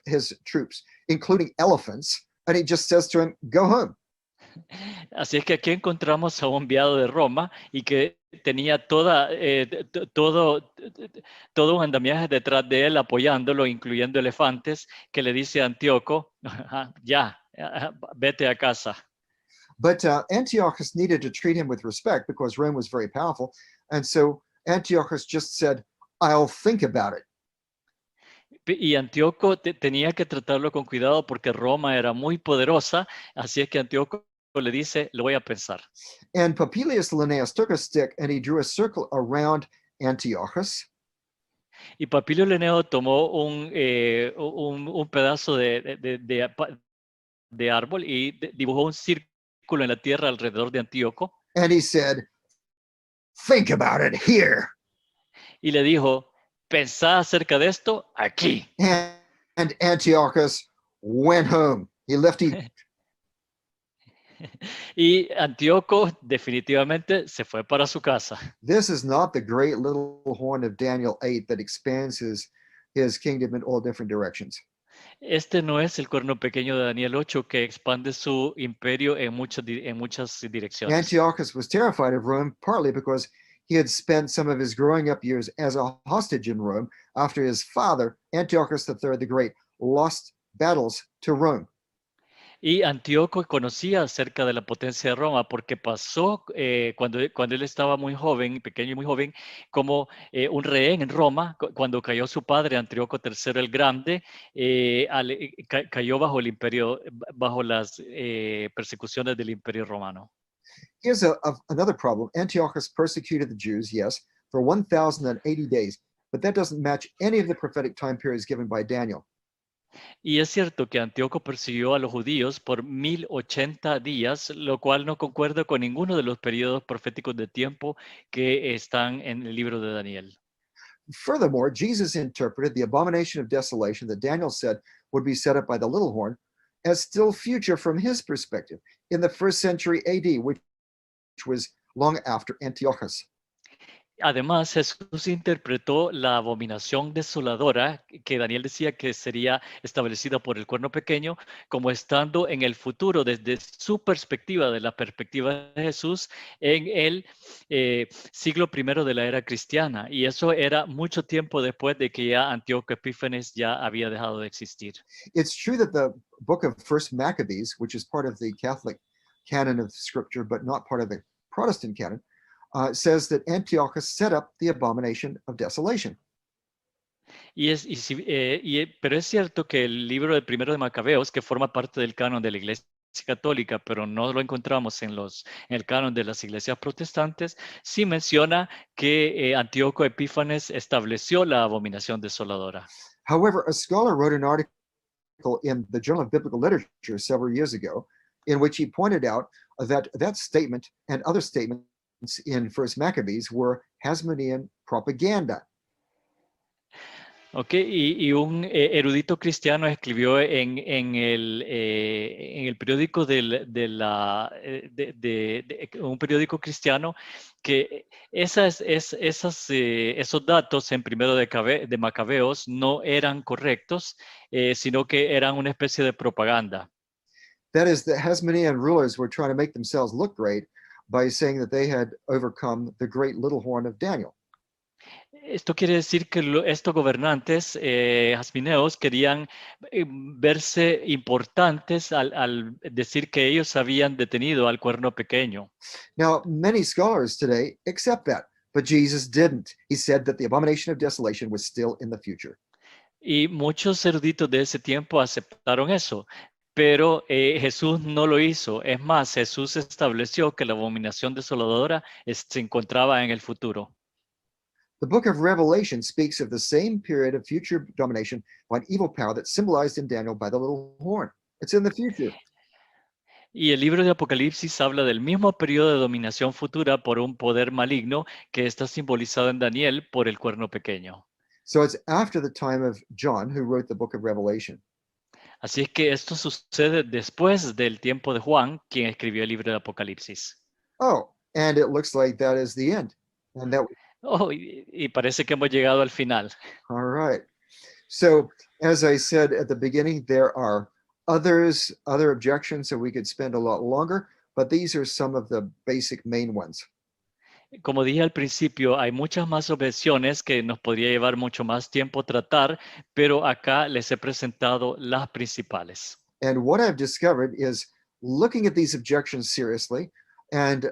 his troops, including elephants, and he just says to him, go home. Así es que aquí encontramos a un enviado de Roma y que tenía todo un andamiaje detrás de él apoyándolo, incluyendo elefantes, que le dice a Antíoco, ya, vete a casa. But Antiochus needed to treat him with respect because Rome was very powerful. And so Antiochus just said, I'll think about it. Y Antíoco tenía que tratarlo con cuidado porque Roma era muy poderosa, así es que Antíoco le dice, lo voy a pensar. And Popilius Linnaeus took a stick and he drew a circle around Antiochus. Y Papilio Leneo tomó un pedazo de árbol y dibujó un círculo en la tierra alrededor de Antíoco. And he said, think about it here. Y le dijo, pensá acerca de esto aquí. And Antiochus went home. He left Egypt. Y Antíoco definitivamente se fue para su casa. This is not the great little horn of Daniel 8 that expands his kingdom in all different directions. Este no es el cuerno pequeño de Daniel 8 que expande su imperio en muchas direcciones. Antiochus was terrified of Rome, partly because he had spent some of his growing up years as a hostage in Rome after his father, Antiochus III the Great, lost battles to Rome. Y Antíoco conocía acerca de la potencia de Roma porque pasó cuando él estaba muy joven, pequeño y muy joven, como un rehén en Roma, cuando cayó su padre, Antíoco III el Grande, cayó bajo el imperio, bajo las persecuciones del imperio romano. Here's another problem. Antiochus persecuted the Jews, yes, for 1,080 days, but that doesn't match any of the prophetic time periods given by Daniel. Y es cierto que Antíoco persiguió a los judíos por 1080 días, lo cual no concuerda con ninguno de los periodos proféticos de tiempo que están en el libro de Daniel. Furthermore, Jesus interpreted the abomination of desolation that Daniel said would be set up by the little horn as still future from his perspective in the 1st century AD, which was long after Antiochus. Además, Jesús interpretó la abominación desoladora que Daniel decía que sería establecida por el cuerno pequeño como estando en el futuro desde su perspectiva, de la perspectiva de Jesús, en el siglo I de la era cristiana. Y eso era mucho tiempo después de que ya Antíoco Epífanes ya había dejado de existir. It's true that the book of 1st Maccabees, which is part of the Catholic canon of Scripture, but not part of the Protestant canon, says that Antiochus set up the abomination of desolation. Pero es cierto que el libro del primero de Macabeos, que forma parte del canon de la Iglesia Católica, pero no lo encontramos en el canon de las iglesias protestantes, sí menciona que Antíoco Epífanes estableció la abominación desoladora. However, a scholar wrote an article in the Journal of Biblical Literature several years ago, in which he pointed out that that statement and other statements in First Maccabees were Hasmonean propaganda. Ok, y un erudito cristiano escribió en el periódico un periódico cristiano que esos datos en primero de Macabeos no eran correctos, sino que eran una especie de propaganda. That is, the Hasmonean rulers were trying to make themselves look great by saying that they had overcome the great little horn of Daniel. Esto quiere decir que estos gobernantes hasmoneos querían verse importantes al decir que ellos habían detenido al cuerno pequeño. Now, many scholars today accept that, but Jesus didn't. He said that the abomination of desolation was still in the future. Y muchos eruditos de ese tiempo aceptaron eso, pero Jesús no lo hizo. Es más, Jesús estableció que la abominación desoladora se encontraba en el futuro. The book of Revelation speaks of the same period of future domination by an evil power that's symbolized in Daniel by the little horn. It's in the future. Y el libro de Apocalipsis habla del mismo periodo de dominación futura por un poder maligno que está simbolizado en Daniel por el cuerno pequeño. So it's after the time of John, who wrote the book of Revelation. Así es que esto sucede después del tiempo de Juan, quien escribió el libro de Apocalipsis. Oh, and it looks like that is the end. And that. Oh, y parece que hemos llegado al final. All right. So, as I said at the beginning, there are other objections, so we could spend a lot longer, but these are some of the basic main ones. Como dije al principio, hay muchas más objeciones que nos podría llevar mucho más tiempo tratar, pero acá les he presentado las principales. And what I've discovered is looking at these objections seriously and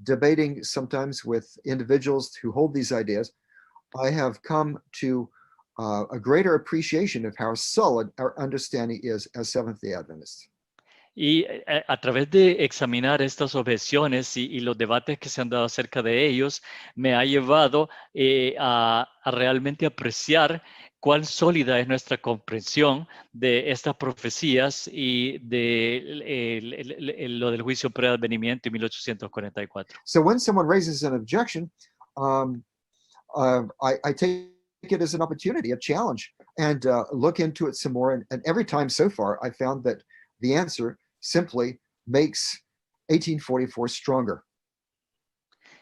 debating sometimes with individuals who hold these ideas, I have come to a greater appreciation of how solid our understanding is as Seventh-day Adventists. Y a través de examinar estas objeciones y los debates que se han dado acerca de ellos, me ha llevado a realmente apreciar cuán sólida es nuestra comprensión de estas profecías y de lo del juicio preadvenimiento en 1844. So when someone raises an objection, I take it as an opportunity, a challenge, and look into it some more. And every time so far, I found that the answer simply makes 1844 stronger.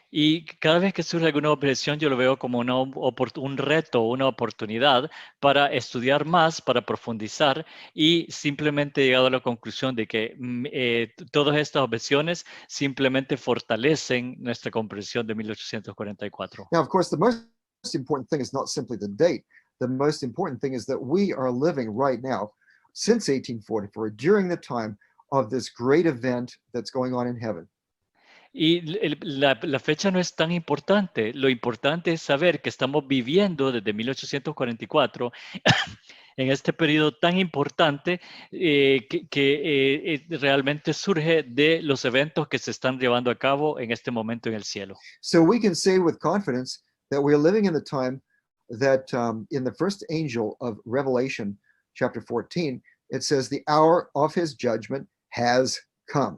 Y cada vez que surge alguna objeción, yo lo veo como un reto, una oportunidad para estudiar más, para profundizar, y simplemente he llegado a la conclusión de que todas estas objeciones simplemente fortalecen nuestra comprensión de 1844. Now, of course, the most important thing is not simply the date. The most important thing is that we are living right now, since 1844, during the time of this great event that's going on in heaven. Y la fecha no es tan importante. Lo importante es saber que estamos viviendo desde 1844 en este periodo tan importante que realmente surge de los eventos que se están llevando a cabo en este momento en el cielo. So we can say with confidence that we are living in the time that in the first angel of Revelation, chapter 14, it says the hour of his judgment has come.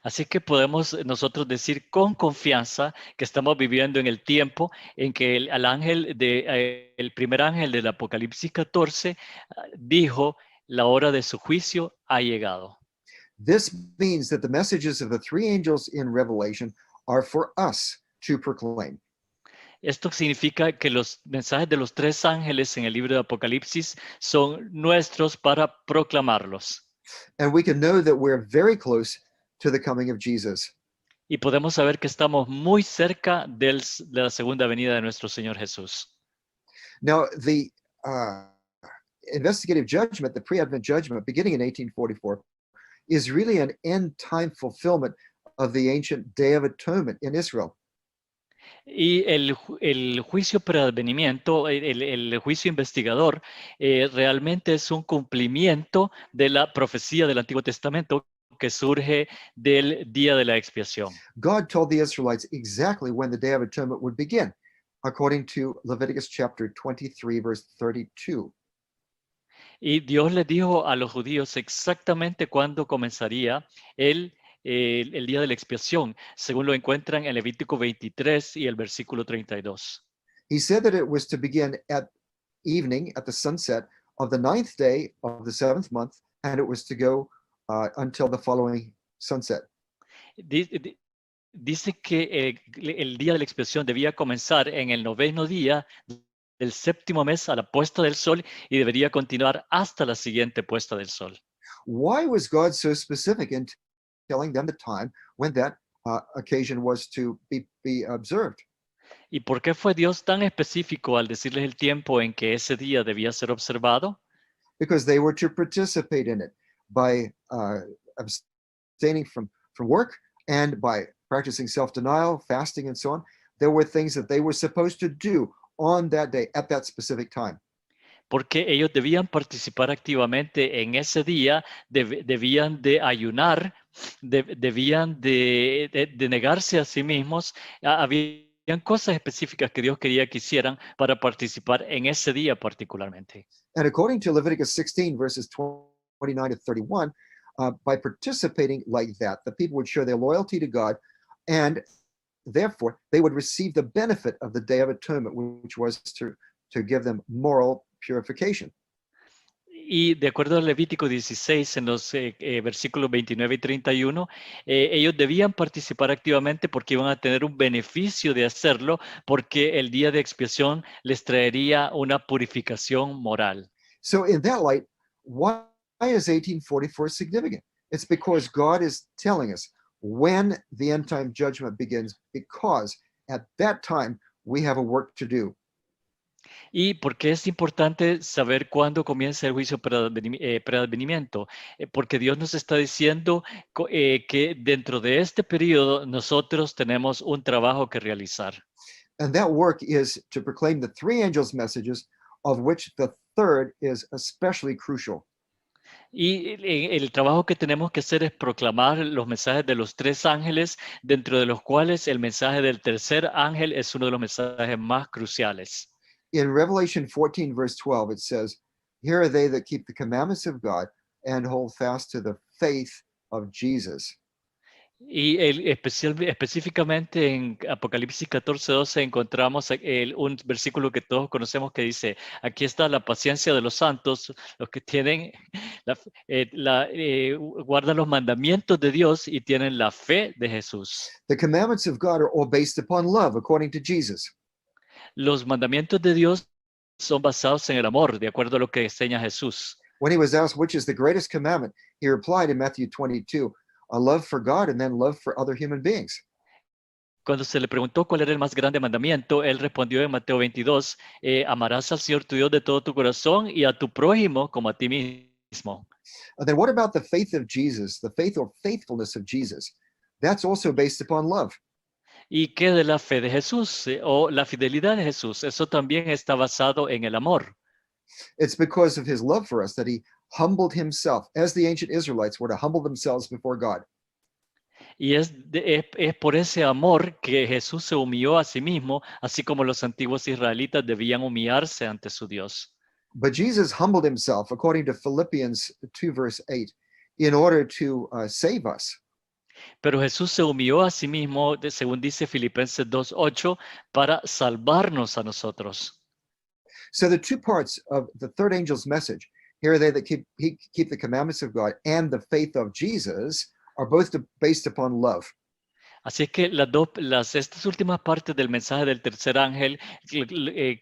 Así que podemos nosotros decir con confianza que estamos viviendo en el tiempo en que el primer ángel del Apocalipsis 14 dijo, la hora de su juicio ha llegado. This means that the messages of the three angels in Revelation are for us to proclaim. Esto significa que los mensajes de los tres ángeles en el libro de Apocalipsis son nuestros para proclamarlos. And we can know that we're very close to the coming of Jesus. Y podemos saber que estamos muy cerca de la segunda venida de nuestro Señor Jesús. Now, the investigative judgment, the pre-Advent judgment, beginning in 1844, is really an end-time fulfillment of the ancient Day of Atonement in Israel. Y el juicio preadvenimiento, el juicio investigador, realmente es un cumplimiento de la profecía del Antiguo Testamento que surge del día de la expiación. God told the Israelites exactly when the Day of Atonement would begin, according to Leviticus chapter 23, verse 32. Y Dios les dijo a los judíos exactamente cuándo comenzaría el día de la expiación, según lo encuentran en Levítico 23 y el versículo 32. He said that it was to begin at evening, at the sunset of the 9th day of the 7th month, and it was to go until the following sunset. Dice que el día de la expiación debía comenzar en el 9º día del 7º mes a la puesta del sol y debería continuar hasta la siguiente puesta del sol. Why was God so specific in telling them the time when that occasion was to be observed? ¿Y por qué fue Dios tan específico al decirles el tiempo en que ese día debía ser observado? Because they were to participate in it by abstaining from work and by practicing self-denial, fasting, and so on. There were things that they were supposed to do on that day at that specific time. Porque ellos debían participar activamente en ese día, debían de ayunar, debían de negarse a sí mismos. Habían cosas específicas que Dios quería que hicieran para participar en ese día particularmente. And according to Leviticus 16, verses 29 to 31, by participating like that, the people would show their loyalty to God, and therefore they would receive the benefit of the Day of Atonement, which was to give them moral purification. Y de acuerdo a Levítico 16, en los versículos 29 y 31, ellos debían participar activamente porque iban a tener un beneficio de hacerlo, porque el día de expiación les traería una purificación moral. So in that light, why is 1844 significant? It's because God is telling us when the end time judgment begins, because at that time we have a work to do. ¿Y por qué es importante saber cuándo comienza el juicio preadvenimiento? Porque Dios nos está diciendo que dentro de este periodo nosotros tenemos un trabajo que realizar. And that work is to proclaim the three angels' messages, of which the third is especially crucial. Y el trabajo que tenemos que hacer es proclamar los mensajes de los tres ángeles, dentro de los cuales el mensaje del tercer ángel es uno de los mensajes más cruciales. In Revelation 14, verse 12, it says, "Here are they that keep the commandments of God and hold fast to the faith of Jesus." Y específicamente en Apocalipsis 14:12 encontramos un versículo que todos conocemos que dice, aquí está la paciencia de los santos, los que tienen, guardan los mandamientos de Dios y tienen la fe de Jesús. The commandments of God are all based upon love, according to Jesus. Los mandamientos de Dios son basados en el amor, de acuerdo a lo que enseña Jesús. When he was asked which is the greatest commandment, he replied in Matthew 22, a love for God and then love for other human beings. Cuando se le preguntó cuál era el más grande mandamiento, él respondió en Mateo 22, amarás al Señor tu Dios de todo tu corazón y a tu prójimo como a ti mismo. And then what about the faith of Jesus, the faith or faithfulness of Jesus? That's also based upon love. ¿Y qué de la fe de Jesús o la fidelidad de Jesús? Eso también está basado en el amor. It's because of his love for us that he humbled himself, as the ancient Israelites were to humble themselves before God. Y es por ese amor que Jesús se humilló a sí mismo, así como los antiguos israelitas debían humillarse ante su Dios. But Jesus humbled himself, according to Philippians 2, verse 8, in order to save us. Pero Jesús se humilló a sí mismo, según dice Filipenses 2:8, para salvarnos a nosotros. So the two parts of the third angel's message, here are they that keep the commandments of God and the faith of Jesus, are both based upon love. Así es que estas últimas partes del mensaje del tercer ángel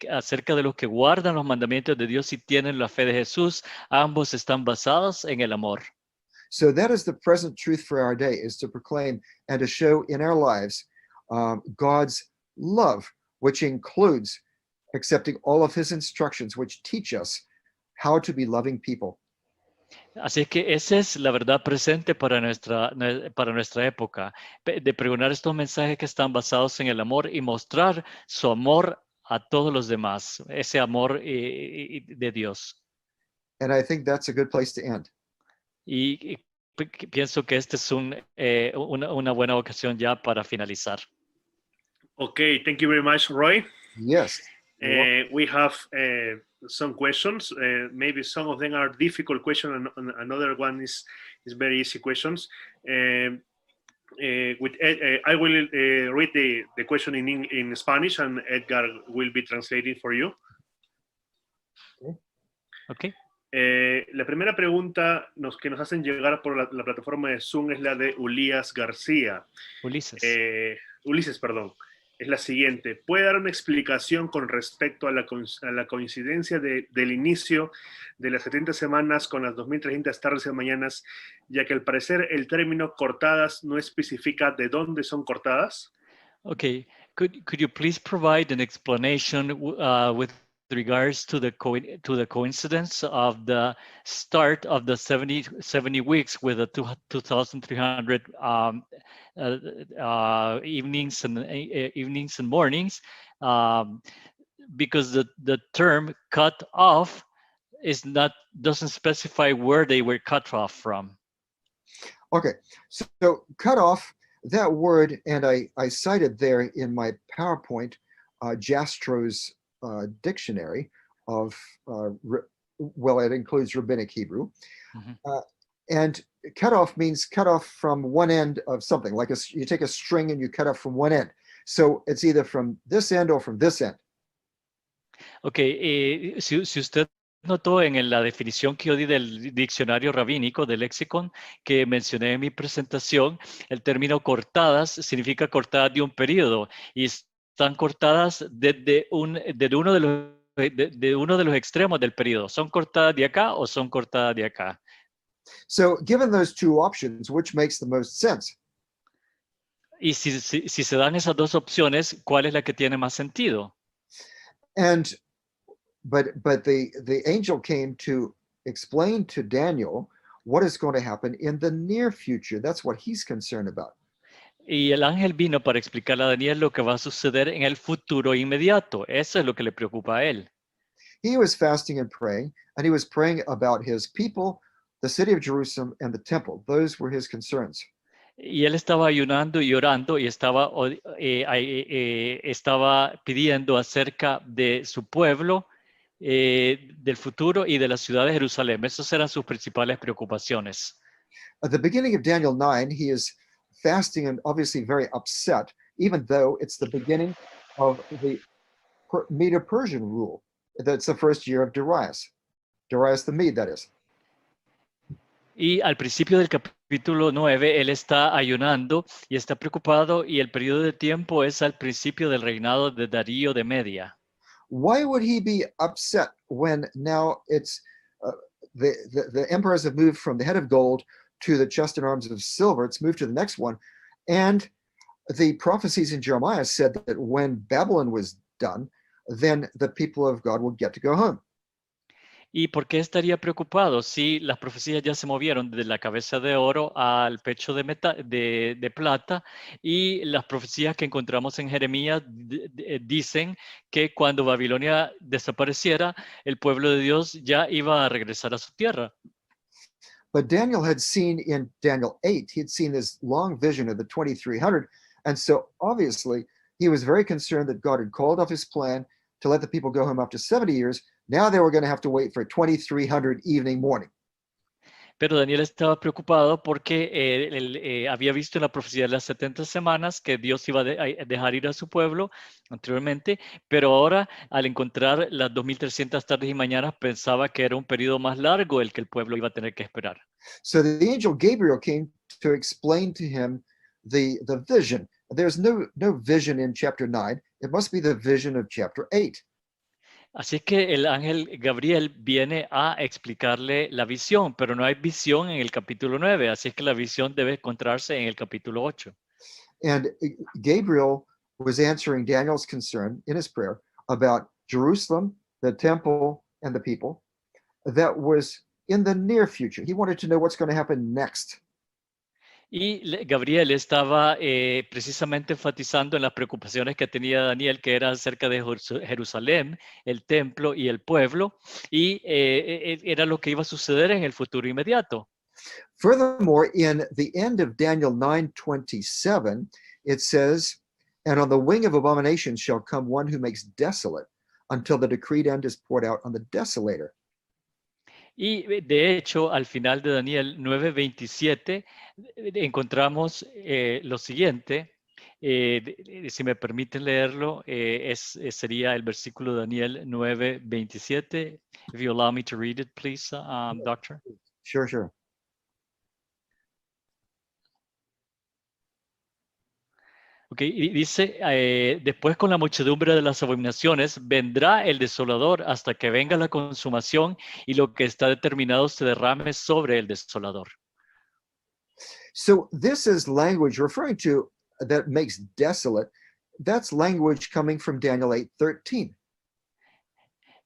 acerca de los que guardan los mandamientos de Dios y tienen la fe de Jesús, ambos están basados en el amor. So that is the present truth for our day, is to proclaim and to show in our lives God's love, which includes accepting all of his instructions, which teach us how to be loving people. Así es que esa es la verdad presente para nuestra época, de pregonar estos mensajes que están basados en el amor y mostrar su amor a todos los demás, ese amor de Dios. And I think that's a good place to end. Y pienso que este es una buena ocasión ya para finalizar. Okay, thank you very much, Roy. Yes. We have some questions. Maybe some of them are difficult questions, and another one is very easy questions. I will read the question in Spanish, and Edgar will be translating for you. Okay. La primera pregunta que nos hacen llegar por la plataforma de Zoom es la de Ulises García. Ulises, perdón. Es la siguiente. ¿Puede dar una explicación con respecto a la coincidencia del inicio de las 70 semanas con las 2300 tardes y mañanas, ya que al parecer el término cortadas no especifica de dónde son cortadas? Okay. Could you please provide an explanation with regards to the coincidence of the start of the 70 weeks with the 2,300 evenings and mornings, because the term cut off doesn't specify where they were cut off from. Okay, so cut off, that word, and I cited there in my PowerPoint Jastro's dictionary of, well, it includes Rabbinic Hebrew. Mm-hmm. And cut off means cut off from one end of something, like you take a string and you cut off from one end. So it's either from this end or from this end. Okay, si usted notó en la definición que yo di del diccionario rabínico, del lexicon, que mencioné en mi presentación, el término cortadas significa cortadas de un periodo y están cortadas desde uno de los extremos del periodo. ¿Son cortadas de acá o son cortadas de acá? So, given those two options, which makes the most sense? Y si se dan esas dos opciones, ¿cuál es la que tiene más sentido? But the angel came to explain to Daniel what is going to happen in the near future. That's what he's concerned about. Y el ángel vino para explicarle a Daniel lo que va a suceder en el futuro inmediato. Eso es lo que le preocupa a él. He was fasting and praying, and he was praying about his people, the city of Jerusalem, and the temple. Those were his concerns. Y él estaba ayunando y orando y estaba pidiendo acerca de su pueblo, del futuro y de la ciudad de Jerusalén. Esas eran sus principales preocupaciones. At the beginning of Daniel 9, he is fasting and obviously very upset, even though it's the beginning of the Medo-Persian rule. That's the first year of Darius. Darius the Mede, that is. Y al principio del capítulo 9, él está ayunando y está preocupado, y el periodo de tiempo es al principio del reinado de Darío de Media. Why would he be upset when now it's the emperors have moved from the head of gold to the chest and arms of silver? It's moved to the next one. And the prophecies in Jeremiah said that when Babylon was done, then the people of God would get to go home. ¿Y por qué estaría preocupado si las profecías ya se movieron de la cabeza de oro al pecho de plata? Y las profecías que encontramos en Jeremías dicen que cuando Babilonia desapareciera, el pueblo de Dios ya iba a regresar a su tierra. But Daniel had seen in Daniel 8, he had seen this long vision of the 2300. And so obviously he was very concerned that God had called off his plan to let the people go home after 70 years. Now they were going to have to wait for 2300 evening morning. Pero Daniel estaba preocupado porque él había visto en la profecía de las 70 semanas que Dios iba a dejar ir a su pueblo anteriormente, pero ahora al encontrar las 2300 tardes y mañanas pensaba que era un periodo más largo el que el pueblo iba a tener que esperar. So the angel Gabriel came to explain to him the vision. There's no vision in chapter 9. It must be the vision of chapter 8. Así es que el ángel Gabriel viene a explicarle la visión, pero no hay visión en el capítulo 9, así es que la visión debe encontrarse en el capítulo 8. And Gabriel was answering Daniel's concern in his prayer about Jerusalem, the temple, and the people that was in the near future. He wanted to know what's going to happen next. Y Gabriel estaba precisamente enfatizando en las preocupaciones que tenía Daniel, que era acerca de Jerusalén, el templo y el pueblo, y era lo que iba a suceder en el futuro inmediato. Furthermore, in the end of Daniel 9:27, it says, "And on the wing of abomination shall come one who makes desolate, until the decreed end is poured out on the desolator." Y de hecho, al final de Daniel 9:27, encontramos lo siguiente. Si me permiten leerlo, sería el versículo de Daniel 9:27. If you allow me to read it, please, Doctor. Sure, sure. Okay, y dice, después con la muchedumbre de las abominaciones, vendrá el desolador hasta que venga la consumación y lo que está determinado se derrame sobre el desolador. So this is language referring to that makes desolate. That's language coming from Daniel 8:13.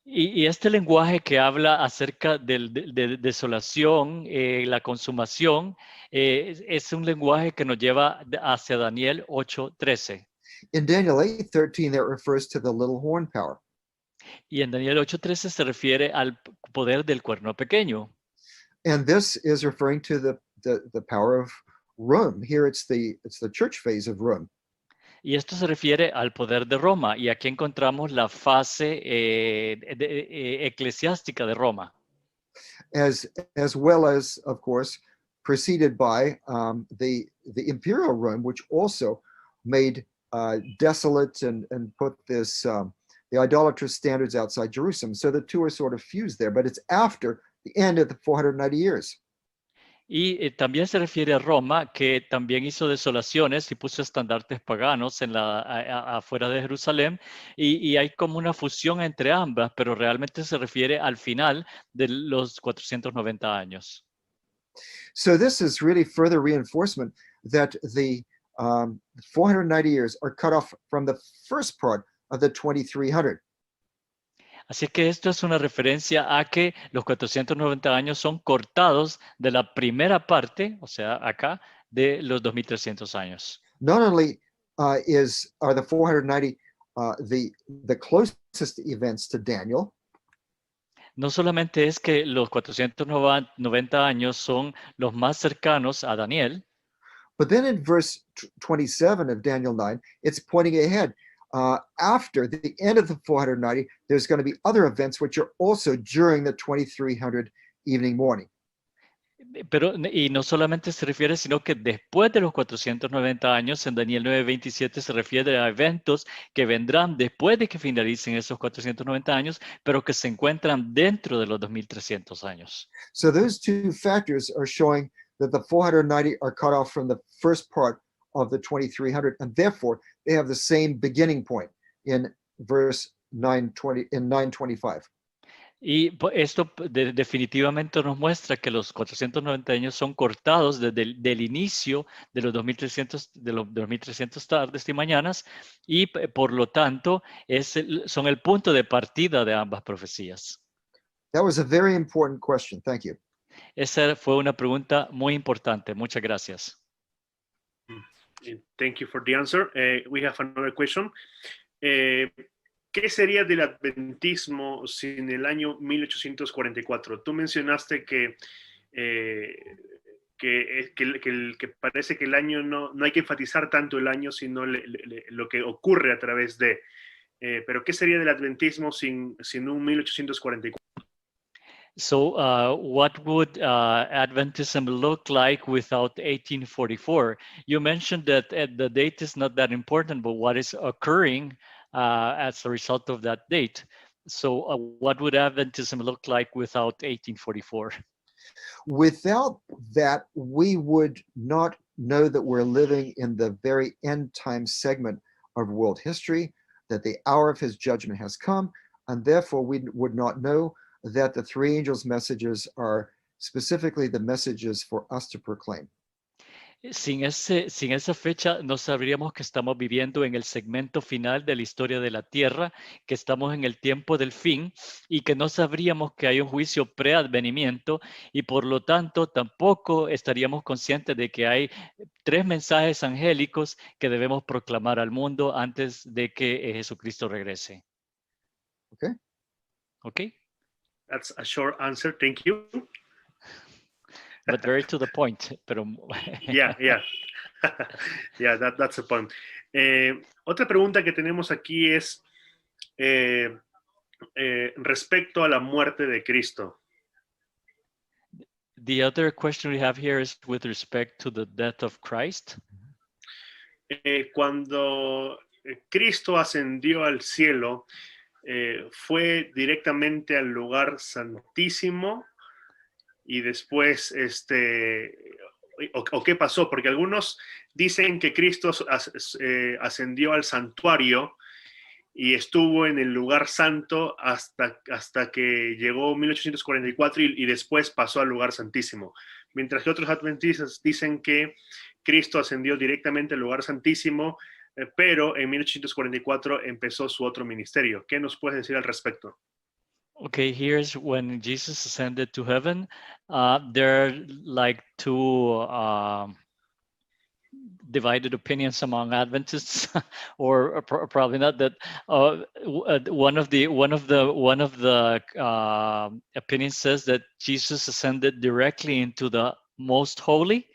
Y este lenguaje que habla acerca de desolación, la consumación, es un lenguaje que nos lleva hacia Daniel 8:13. In Daniel 8:13, that refers to the little horn power. Y en Daniel 8:13 se refiere al poder del cuerno pequeño. And this is referring to the power of Rome. Here it's the church phase of Rome. Y esto se refiere al poder de Roma. Y aquí encontramos la fase eclesiástica de Roma. As well as, of course, preceded by the imperial Rome, which also made desolate and put this the idolatrous standards outside Jerusalem. So the two are sort of fused there, but it's after the end of the 490 years. Y también se refiere a Roma, que también hizo desolaciones y puso estandartes paganos afuera de Jerusalén, y hay como una fusión entre ambas, pero realmente se refiere al final de los 490 años. So this is really further reinforcement that the 490 years are cut off from the first part of the 2300. Así que esto es una referencia a que los 490 años son cortados de la primera parte, o sea, acá, de los 2300 años. Not only are the 490 the closest events to Daniel, no solamente es que los 490 años son los más cercanos a Daniel, but then in verse 27 of Daniel 9, it's pointing ahead. After the end of the 490, there's going to be other events which are also during the 2300 evening morning. Pero, y no solamente se refiere, sino que después de los 490 años, en Daniel 9:27 se refiere a eventos que vendrán después de que finalicen esos 490 años, pero que se encuentran dentro de los 2300 años. So those two factors are showing that the 490 are cut off from the first part of the 2300, and therefore they have the same beginning point in verse 925. Y esto definitivamente nos muestra que los 490 años son cortados desde el inicio de los 2300 tardes y mañanas, y por lo tanto son el punto de partida de ambas profecías. That was a very important question. Thank you. Esa fue una pregunta muy importante. Muchas gracias. Thank you for the answer. We have another question. ¿Qué sería del adventismo sin el año 1844? Tú mencionaste que parece que el año no hay que enfatizar tanto el año, sino lo que ocurre a través de. Pero ¿qué sería del adventismo sin un 1844? So what would Adventism look like without 1844? You mentioned that the date is not that important, but what is occurring as a result of that date? So what would Adventism look like without 1844? Without that, we would not know that we're living in the very end time segment of world history, that the hour of his judgment has come, and therefore we would not know that the three angels' messages are specifically the messages for us to proclaim. Sin esa fecha no sabríamos que estamos viviendo en el segmento final de la historia de la Tierra, que estamos en el tiempo del fin y que no sabríamos que hay un juicio preadvenimiento y por lo tanto tampoco estaríamos conscientes de que hay 3 mensajes angélicos que debemos proclamar al mundo antes de que Jesucristo regrese. Okay. Okay. That's a short answer. Thank you. But very to the point. Pero yeah. Yeah, that's the point. Otra pregunta que tenemos aquí es respecto a la muerte de Cristo. The other question we have here is with respect to the death of Christ. Cuando Cristo ascendió al cielo, fue directamente al lugar santísimo y después, ¿o qué pasó? Porque algunos dicen que Cristo ascendió al santuario y estuvo en el lugar santo hasta que llegó 1844 y después pasó al lugar santísimo. Mientras que otros adventistas dicen que Cristo ascendió directamente al lugar santísimo, pero en 1844 empezó su otro ministerio. ¿Qué nos puedes decir al respecto? Okay, here's when Jesus ascended to heaven. There are like 2 divided opinions among Adventists, or probably not. That one of the opinions says that Jesus ascended directly into the most holy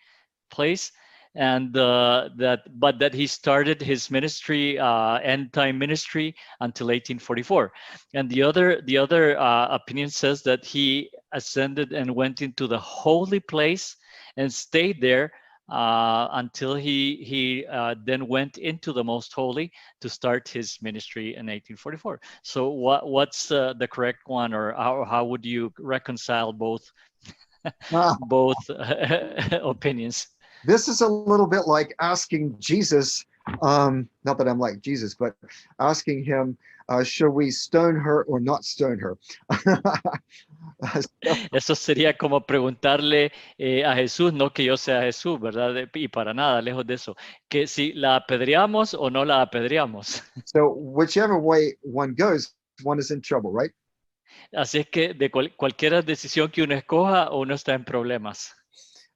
place, and that he started his ministry, end time ministry, until 1844. And the other opinion says that he ascended and went into the holy place and stayed there until he then went into the most holy to start his ministry in 1844. So what's the correct one, or how would you reconcile both opinions? This is a little bit like asking Jesus, not that I'm like Jesus, but asking him, should we stone her or not stone her? Eso sería como preguntarle a Jesús, no que yo sea Jesús, ¿verdad? Y para nada, lejos de eso, que si la apedreamos o no la apedreamos. So whichever way one goes, one is in trouble, right? Así es que de cualquier decisión que uno escoja, uno está en problemas.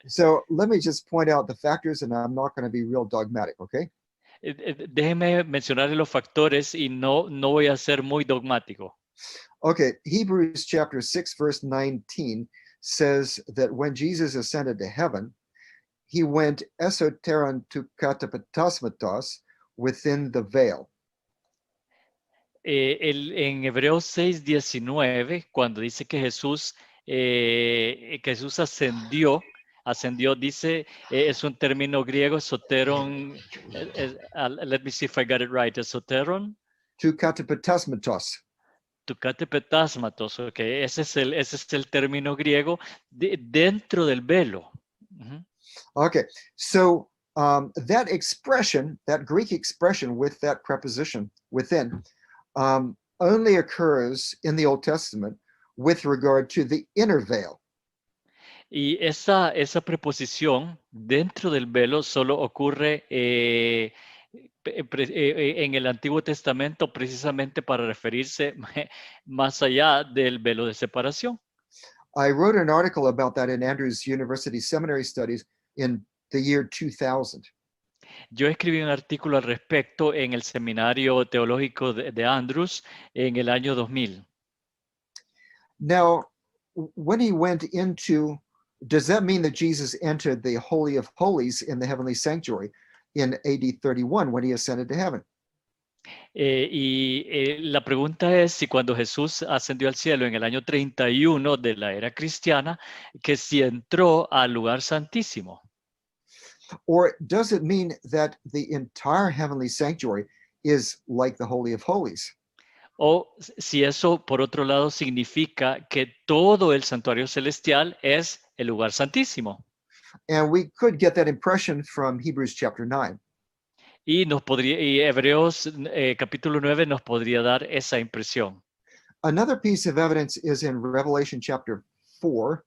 So let me just point out the factors, and I'm not going to be real dogmatic, okay? Déjeme mencionar los factores y no voy a ser muy dogmático. Okay, Hebrews chapter 6, verse 19 says that when Jesus ascended to heaven, he went esoteron to katapatasmatos, within the veil. En Hebreos 6:19, cuando dice que Jesús ascendió, dice, es un término griego, esoteron, let me see if I got it right, esoteron. To katapatasmatos. To katapatasmatos, ok, ese es el término griego dentro del velo. Okay, so that expression, that Greek expression with that preposition within, only occurs in the Old Testament with regard to the inner veil. Y esa preposición dentro del velo solo ocurre en el Antiguo Testamento precisamente para referirse más allá del velo de separación. I wrote an article about that in Andrews University Seminary Studies in the year 2000. Yo escribí un artículo al respecto en el seminario teológico de Andrews en el año 2000. Now, when he went into, does that mean that Jesus entered the Holy of Holies in the heavenly sanctuary in AD 31 when he ascended to heaven? La pregunta es si cuando Jesús ascendió al cielo en el año 31 de la era cristiana, que si entró al lugar santísimo. Or does it mean that the entire heavenly sanctuary is like the Holy of Holies? O si eso, por otro lado, significa que todo el santuario celestial es el lugar santísimo. And we could get that impression from Hebrews chapter 9. Y Hebreos capítulo 9 nos podría dar esa impresión. Another piece of evidence is in Revelation chapter 4,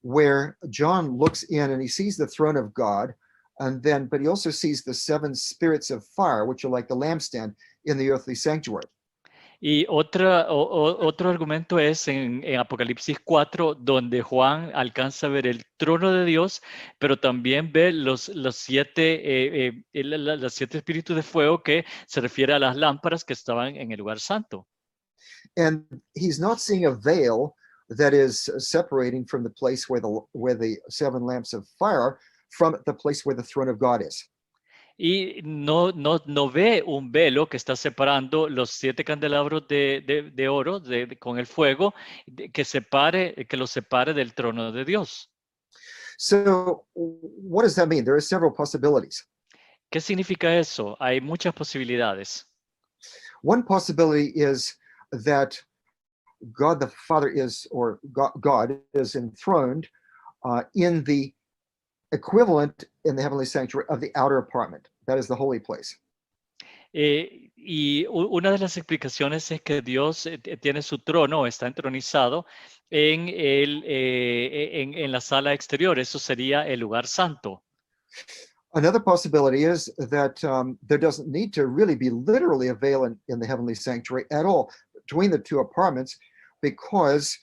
where John looks in and he sees the throne of God And then, but he also sees the 7 spirits of fire, which are like the lampstand in the earthly sanctuary. Y otro argumento es en Apocalipsis 4, donde Juan alcanza a ver el trono de Dios, pero también ve los 7 espíritus de fuego, que se refiere a las lámparas que estaban en el lugar santo. And he's not seeing a veil that is separating from the place where the 7 lamps of fire are, from the place where the throne of God is. Y no ve un velo que está separando los 7 candelabros de oro con el fuego, que los separe del trono de Dios. So what does that mean? There are several possibilities. ¿Qué significa eso? Hay muchas posibilidades. One possibility is that God the Father is, or God is enthroned in the equivalent in the heavenly sanctuary of the outer apartment. That is the holy place. Y una de las explicaciones es que Dios tiene su trono, está entronizado en la sala exterior. Eso sería el lugar santo. Another possibility is that there doesn't need to really be literally a veil in the heavenly sanctuary at all between the 2 apartments, because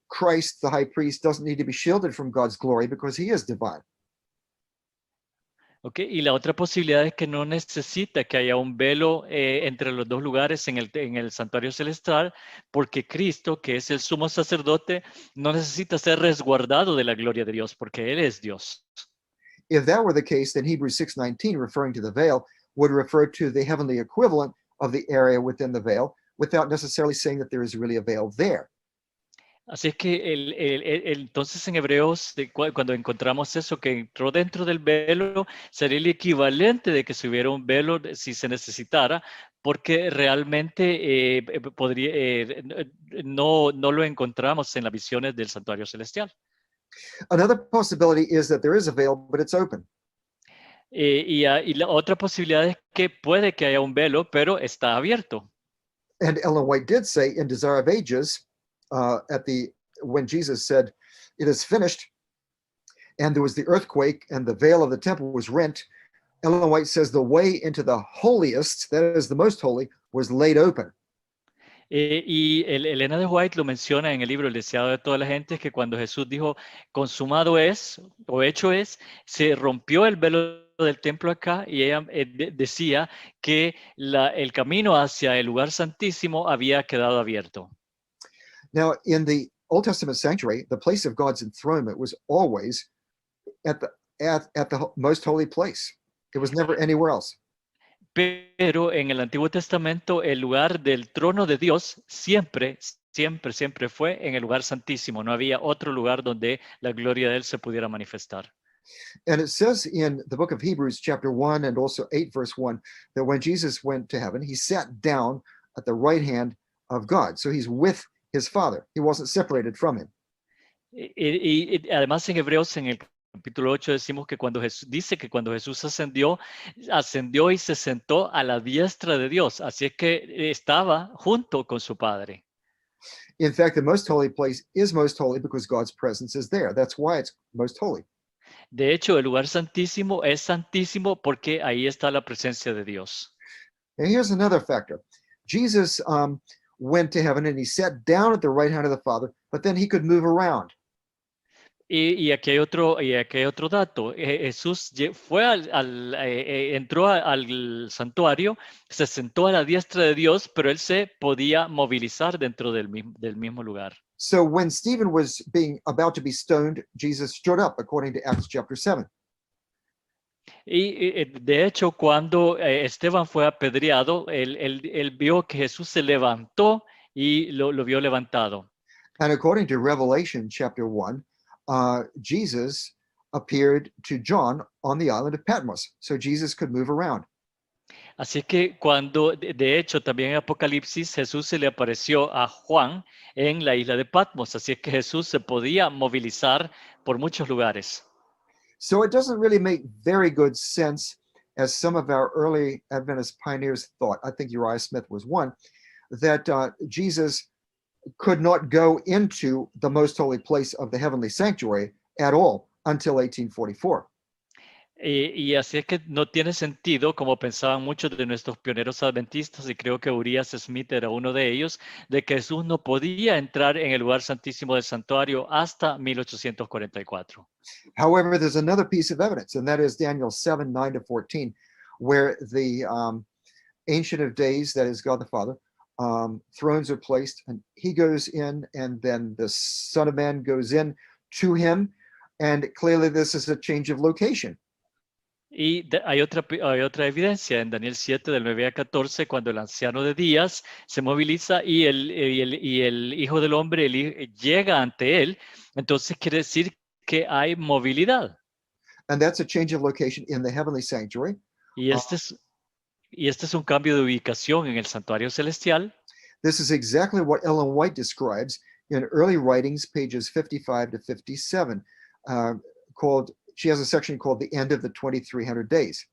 Christ, the high priest, doesn't need to be shielded from God's glory because he is divine. Okay. Y la otra posibilidad es que no necesita que haya un velo entre los 2 lugares en el santuario celestial, porque Cristo, que es el sumo sacerdote, no necesita ser resguardado de la gloria de Dios, porque Él es Dios. If that were the case, then Hebrews 6:19, referring to the veil, would refer to the heavenly equivalent of the area within the veil, without necessarily saying that there is really a veil there. Así es que entonces en Hebreos, cuando encontramos eso, que entró dentro del velo, sería el equivalente de que si hubiera un velo, si se necesitara, porque realmente no lo encontramos en las visiones del santuario celestial. Another possibility is that there is a veil, but it's open. Y la otra posibilidad es que puede que haya un velo, pero está abierto. And Ellen White did say in Desire of Ages, when Jesus said, "It is finished," and there was the earthquake and the veil of the temple was rent, Ellen White says the way into the holiest, that is the most holy, was laid open. Y Elena de White lo menciona en el libro El deseado de toda la gente, que cuando Jesús dijo consumado es o hecho es, se rompió el velo del templo acá, y ella decía que el camino hacia el lugar santísimo había quedado abierto. Now, in the Old Testament sanctuary, the place of God's enthronement was always at the most holy place. It was never anywhere else. Pero en el Antiguo Testamento, el lugar del trono de Dios siempre fue en el lugar santísimo. No había otro lugar donde la gloria de Él se pudiera manifestar. And it says in the book of Hebrews chapter 1 and also 8 verse 1 that when Jesus went to heaven, he sat down at the right hand of God. So he's with his Father. He wasn't separated from him. Y además en Hebreos, en el capítulo 8, decimos que cuando Jesús ascendió y se sentó a la diestra de Dios. Así es que estaba junto con su Padre. In fact, the most holy place is most holy because God's presence is there. That's why it's most holy. De hecho, el lugar santísimo es santísimo porque ahí está la presencia de Dios. And here's another factor. Jesus went to heaven and he sat down at the right hand of the Father, but then he could move around. Y aquí hay otro dato. Jesús entró al santuario, se sentó a la diestra de Dios, pero él se podía movilizar dentro del mismo lugar. So when Stephen was about to be stoned, Jesus stood up, according to Acts chapter 7. Y de hecho, cuando Esteban fue apedreado, él vio que Jesús se levantó y lo vio levantado. And according to Revelation chapter 1, Jesus appeared to John on the island of Patmos, so Jesus could move around. Así que de hecho, también en Apocalipsis, Jesús se le apareció a Juan en la isla de Patmos, así que Jesús se podía movilizar por muchos lugares. So it doesn't really make very good sense, as some of our early Adventist pioneers thought, I think Uriah Smith was one, that Jesus could not go into the most holy place of the heavenly sanctuary at all until 1844. Y así es que no tiene sentido, como pensaban muchos de nuestros pioneros adventistas, y creo que Urias Smith era uno de ellos, de que Jesús no podía entrar en el lugar santísimo del santuario hasta 1844. However, there's another piece of evidence, and that is Daniel 7, 9 to 14, where the Ancient of Days, that is God the Father, thrones are placed, and he goes in, and then the Son of Man goes in to him, and clearly this is a change of location. Y hay otra evidencia en Daniel 7, del 9 a 14, cuando el anciano de días se moviliza y el Hijo del Hombre llega ante él. Entonces quiere decir que hay movilidad. And that's a change of location in the heavenly sanctuary. Y este es un cambio de ubicación en el santuario celestial. This is exactly what Ellen White describes in early writings, pages 55 to 57, she has a section called The End of the 2300 Days.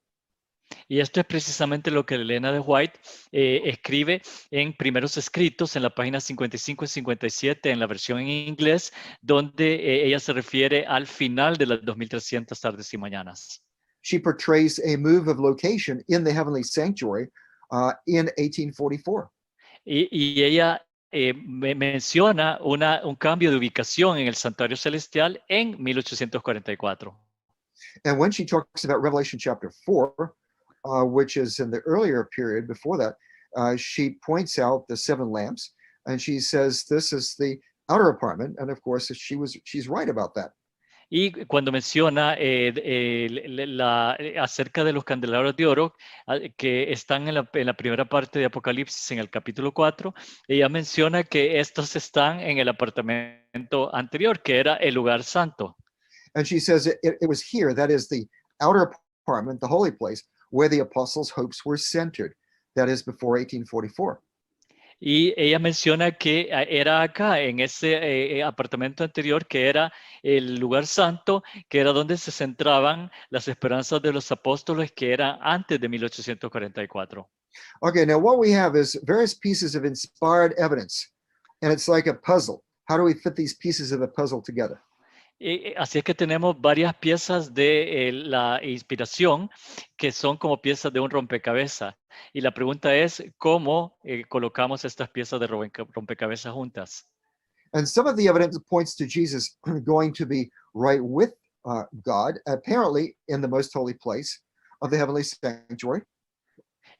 Y esto es precisamente lo que Elena de White escribe en Primeros Escritos, en la página 55 y 57, en la versión en inglés, donde ella se refiere al final de las 2300 tardes y mañanas. She portrays a move of location in the heavenly sanctuary in 1844. Y ella menciona un cambio de ubicación en el santuario celestial en 1844. And when she talks about Revelation chapter 4, which is in the earlier period before that, she points out the 7 lamps, and she says this is the outer apartment, and of course she's right about that. Y cuando menciona acerca de los candelabros de oro que están en la primera parte de Apocalipsis, en el capítulo 4, ella menciona que estos están en el apartamento anterior, que era el lugar santo. And she says it was here, that is the outer apartment, the holy place, where the apostles' hopes were centered. That is before 1844. Y ella menciona que era acá, en ese apartamento anterior, que era el lugar santo, que era donde se centraban las esperanzas de los apóstoles, que era antes de 1844. Okay, now what we have is various pieces of inspired evidence, and it's like a puzzle. How do we fit these pieces of the puzzle together? Así es que tenemos varias piezas de la inspiración que son como piezas de un rompecabezas. Y la pregunta es, ¿cómo colocamos estas piezas de rompecabezas juntas? And some of the evidence points to Jesus going to be right with God, apparently in the most holy place of the heavenly sanctuary.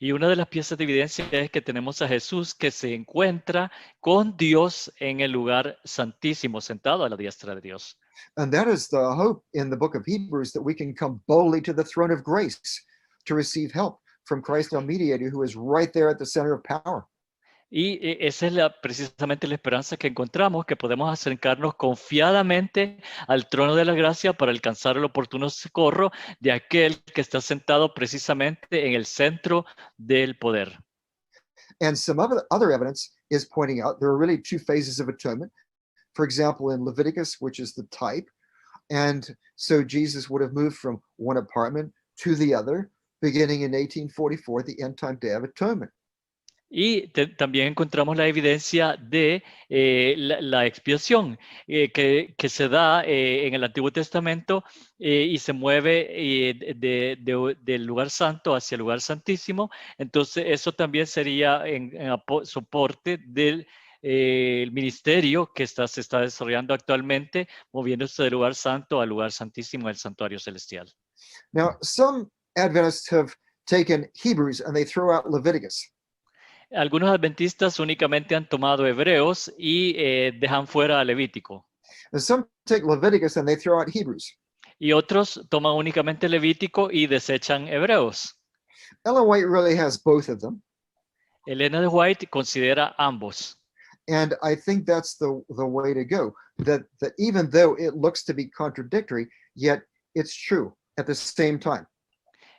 Y una de las piezas de evidencia es que tenemos a Jesús que se encuentra con Dios en el lugar santísimo, sentado a la diestra de Dios. And that is the hope in the book of Hebrews, that we can come boldly to the throne of grace to receive help from Christ our mediator, who is right there at the center of power. Y esa es precisamente la esperanza que encontramos, que podemos acercarnos confiadamente al trono de la gracia para alcanzar el oportuno socorro de aquel que está sentado precisamente en el centro del poder. And some other evidence is pointing out there are really 2 phases of atonement. For example, in Leviticus, which is the type, and so Jesus would have moved from one apartment to the other, beginning in 1844, the end time day of atonement. Y también encontramos la evidencia de la expiación que se da en el Antiguo Testamento y se mueve del lugar santo hacia el lugar santísimo. Entonces eso también sería en soporte del el ministerio que se está desarrollando actualmente, moviéndose del lugar santo al lugar santísimo del santuario celestial. Now, some Adventists have taken Hebrews and they throw out Leviticus. Algunos adventistas únicamente han tomado Hebreos y dejan fuera a Levítico. And some take Leviticus and they throw out Hebrews. Y otros toman únicamente Levítico y desechan Hebreos. Ellen White really has both of them. Elena de White considera ambos. And I think that's the way to go, that even though it looks to be contradictory, yet it's true at the same time.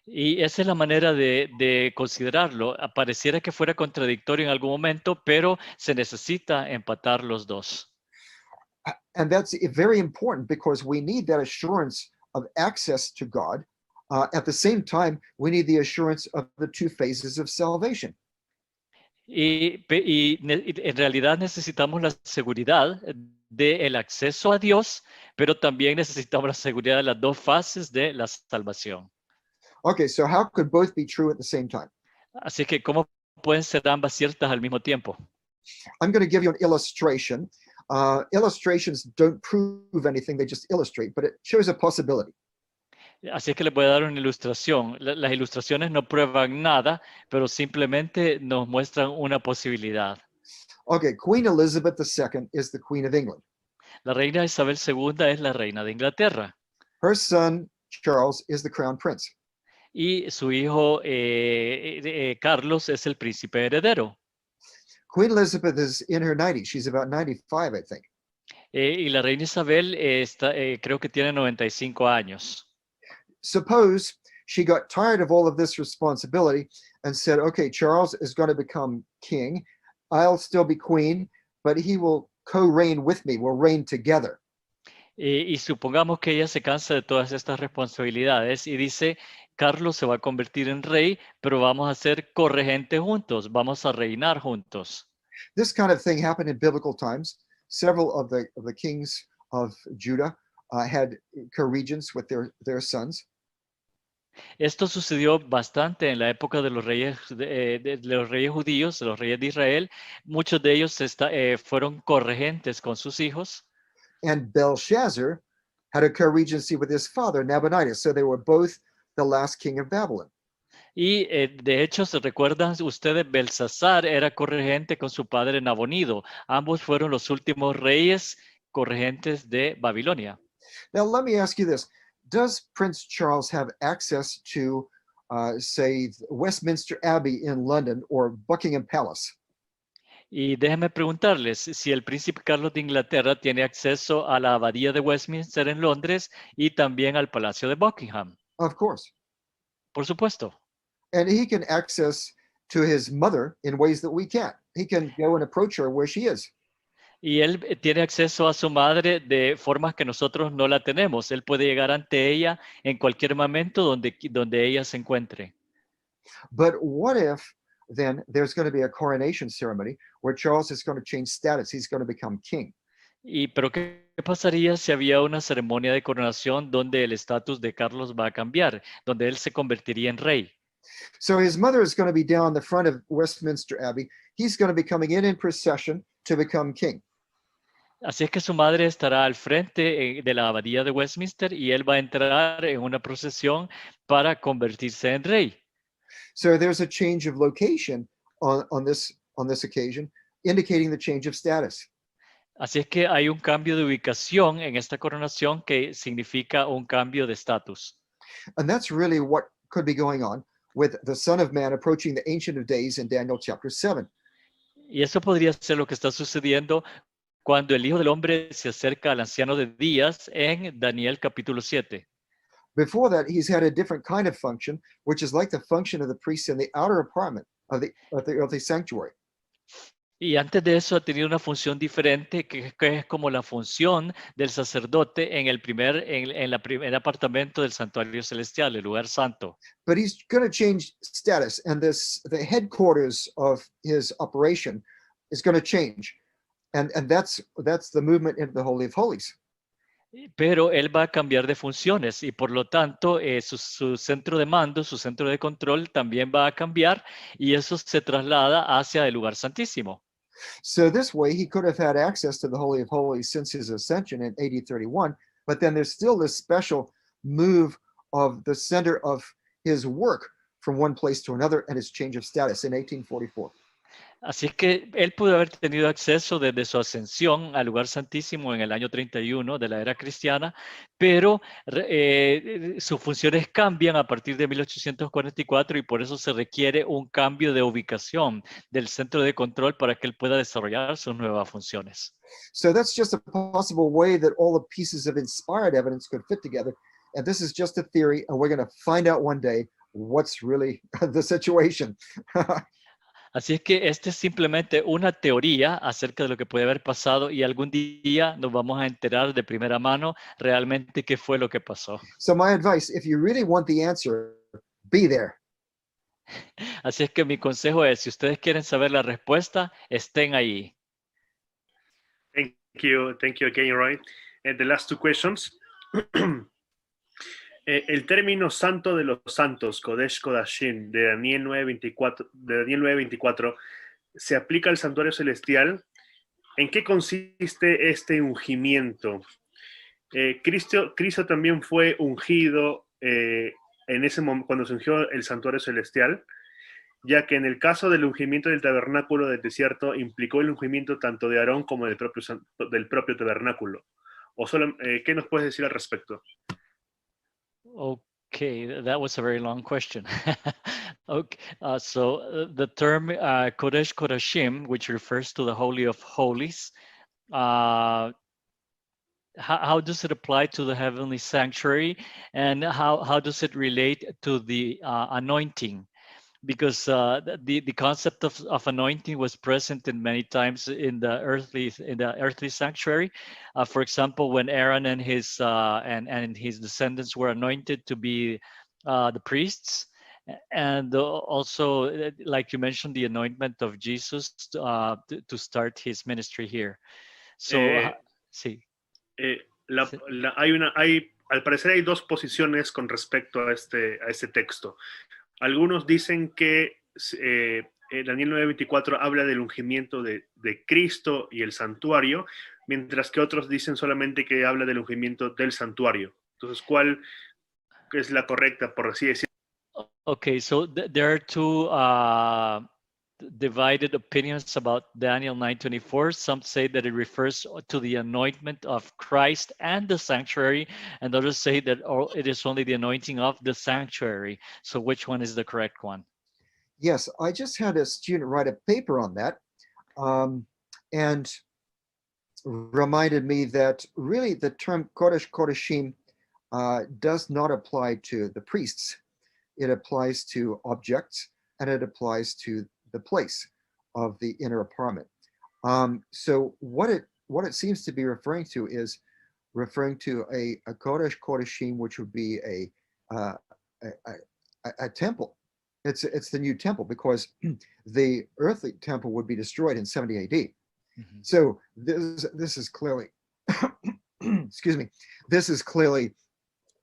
Y esa es la manera de considerarlo. Pareciera que fuera contradictorio en algún momento, pero se necesita empatar los dos. And that's very important because we need that assurance of access to God. At the same time, we need the assurance of the 2 phases of salvation. Y en realidad necesitamos la seguridad del acceso a Dios, pero también necesitamos la seguridad de las 2 fases de la salvación. Okay, so how could both be true at the same time? Así que, ¿cómo pueden ser ambas ciertas al mismo tiempo? I'm going to give you an illustration. Illustrations don't prove anything, they just illustrate, but it shows a possibility. Así que les voy a dar una ilustración. Las ilustraciones no prueban nada, pero simplemente nos muestran una posibilidad. Okay, Queen Elizabeth II is the Queen of England. La reina Isabel II es la reina de Inglaterra. Her son, Charles, is the Crown Prince. Y su hijo Carlos es el príncipe heredero. Queen Elizabeth is in her 90s. She's about 95, I think. Y la reina Isabel creo que tiene 95 años. Suppose she got tired of all of this responsibility and said, okay, Charles is going to become king. I'll still be queen, but he will co-reign with me. We'll reign together. Y supongamos que ella se cansa de todas estas responsabilidades y dice, Carlos se va a convertir en rey, pero vamos a ser corregentes juntos, vamos a reinar juntos. This kind of thing happened in biblical times. Several of the kings of Judah had co-regents with their sons. Esto sucedió bastante en la época de los reyes, de los reyes judíos, de los reyes de Israel. Muchos de ellos fueron corregentes con sus hijos. And Belshazzar had a co-regency with his father, Nabonidus. So they were both the last king of Babylon. Y de hecho, ¿se recuerdan ustedes? Belsasar era corregente con su padre Nabonido. Ambos fueron los últimos reyes corregentes de Babilonia. Now, let me ask you this. Does Prince Charles have access to, say, Westminster Abbey in London or Buckingham Palace? Y déjenme preguntarles si el príncipe Carlos de Inglaterra tiene acceso a la abadía de Westminster en Londres y también al Palacio de Buckingham. Of course. Por supuesto. And he can access to his mother in ways that we can't. He can go and approach her where she is. Y él tiene acceso a su madre de formas que nosotros no la tenemos. Él puede llegar ante ella en cualquier momento donde ella se encuentre. But what if then there's going to be a coronation ceremony where Charles is going to change status? He's going to become king. Pero ¿qué pasaría si había una ceremonia de coronación donde el estatus de Carlos va a cambiar, donde él se convertiría en rey? So his mother is going to be down the front of Westminster Abbey. He's going to be coming in procession to become king. Así es que su madre estará al frente de la abadía de Westminster y él va a entrar en una procesión para convertirse en rey. So there's a change of location on this occasion, indicating the change of status. Así es que hay un cambio de ubicación en esta coronación que significa un cambio de estatus. And that's really what could be going on with the Son of Man approaching the Ancient of Days in Daniel chapter 7. Y eso podría ser lo que está sucediendo cuando el Hijo del Hombre se acerca al Anciano de Días en Daniel capítulo 7. Before that, he's had a different kind of function, which is like the function of the priest in the outer apartment of the sanctuary. Y antes de eso ha tenido una función diferente que es como la función del sacerdote en el primer apartamento del santuario celestial, el lugar santo. But he's going to change status, and the headquarters of his operation is going to change, and that's the movement into the Holy of Holies. Pero él va a cambiar de funciones y por lo tanto su centro de mando, su centro de control también va a cambiar y eso se traslada hacia el lugar santísimo. So this way, he could have had access to the Holy of Holies since his ascension in AD 31, but then there's still this special move of the center of his work from one place to another and his change of status in 1844. Así es que él pudo haber tenido acceso desde su ascensión al lugar santísimo en el año 31 de la era cristiana, pero sus funciones cambian a partir de 1844 y por eso se requiere un cambio de ubicación del centro de control para que él pueda desarrollar sus nuevas funciones. So that's just a possible way that all the pieces of inspired evidence could fit together. And this is just a theory, and we're going to find out one day what's really the situation. Así es que esta es simplemente una teoría acerca de lo que puede haber pasado y algún día nos vamos a enterar de primera mano realmente qué fue lo que pasó. So my advice, if you really want the answer, be there. Así es que mi consejo es, si ustedes quieren saber la respuesta, estén ahí. Thank you again, Roy. And the last two questions. El término santo de los santos, Kodesh Kodashim, de Daniel 9:24, ¿se aplica al santuario celestial? ¿En qué consiste este ungimiento? Cristo también fue ungido en ese momento cuando se ungió el santuario celestial, ya que en el caso del ungimiento del tabernáculo del desierto implicó el ungimiento tanto de Aarón como del propio tabernáculo. ¿Qué nos puedes decir al respecto? Okay, that was a very long question. Okay, so the term Kodesh Kodashim, which refers to the Holy of Holies, how does it apply to the heavenly sanctuary, and how does it relate to the anointing? Because the concept of anointing was present in many times in the earthly sanctuary. For example, when Aaron and his descendants were anointed to be the priests, and also, like you mentioned, the anointment of Jesus to start his ministry here. So, sí. Al parecer hay dos posiciones con respecto a este texto. Algunos dicen que Daniel 9:24 habla del ungimiento de Cristo y el santuario, mientras que otros dicen solamente que habla del ungimiento del santuario. Entonces, ¿cuál es la correcta, por así decirlo? Okay, so there are two divided opinions about Daniel 9:24. Some say that it refers to the anointment of Christ and the sanctuary, and others say that it is only the anointing of the sanctuary. So which one is the correct one? Yes, I just had a student write a paper on that, and reminded me that really the term Kodesh Kodeshim does not apply to the priests. It applies to objects, and it applies to the place of the inner apartment. So what it seems to be referring to is referring to a Kodesh Kodeshim, which would be a temple. It's the new temple, because the earthly temple would be destroyed in 70 AD. Mm-hmm. So this is clearly, excuse me, this is clearly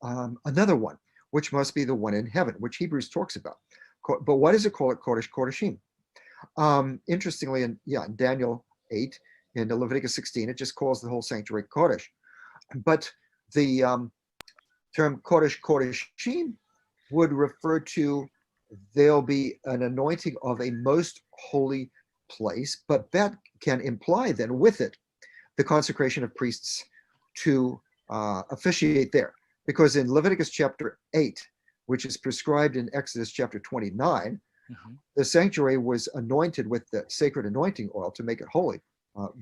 another one, which must be the one in heaven, which Hebrews talks about. But why does it call it Kodesh Kodeshim? Interestingly, in Daniel 8, in Leviticus 16, it just calls the whole sanctuary Kodesh. But the term Kodesh Kodeshim would refer to, there'll be an anointing of a most holy place, but that can imply then with it the consecration of priests to officiate there. Because in Leviticus chapter 8, which is prescribed in Exodus chapter 29, mm-hmm. the sanctuary was anointed with the sacred anointing oil to make it holy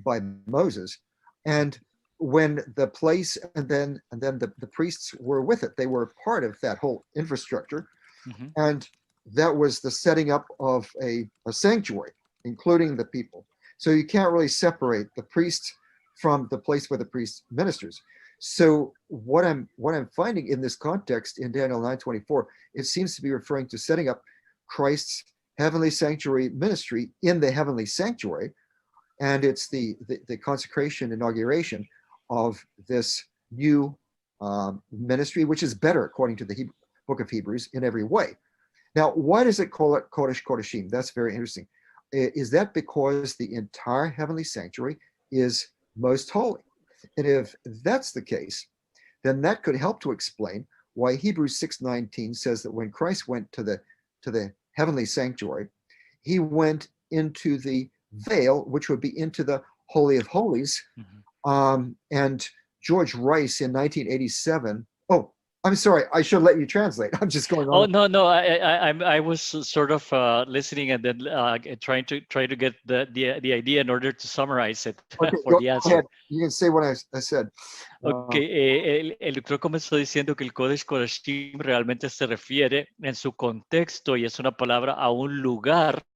by Moses. And when the place and then the priests were with it, they were part of that whole infrastructure. Mm-hmm. And that was the setting up of a sanctuary, including the people. So you can't really separate the priest from the place where the priest ministers. So what I'm finding in this context in Daniel 9:24, it seems to be referring to setting up Christ's heavenly sanctuary ministry in the heavenly sanctuary, and it's the consecration, inauguration of this new ministry, which is better according to the book of Hebrews in every way. Now, why does it call it Kodesh Kodeshim? That's very interesting. Is that because the entire heavenly sanctuary is most holy? And if that's the case, then that could help to explain why Hebrews 6:19 says that when Christ went to the heavenly sanctuary, he went into the veil, which would be into the Holy of Holies. Mm-hmm. And George Rice in 1987, I'm sorry, I should let you translate. I'm just going on. Oh, no, I was sort of listening and then trying to get the idea in order to summarize it for the answer. Ahead. You can say what I said. Okay, el doctor comenzó diciendo que el Kodesh Kodeshim realmente se refiere en su contexto y es una palabra a un lugar,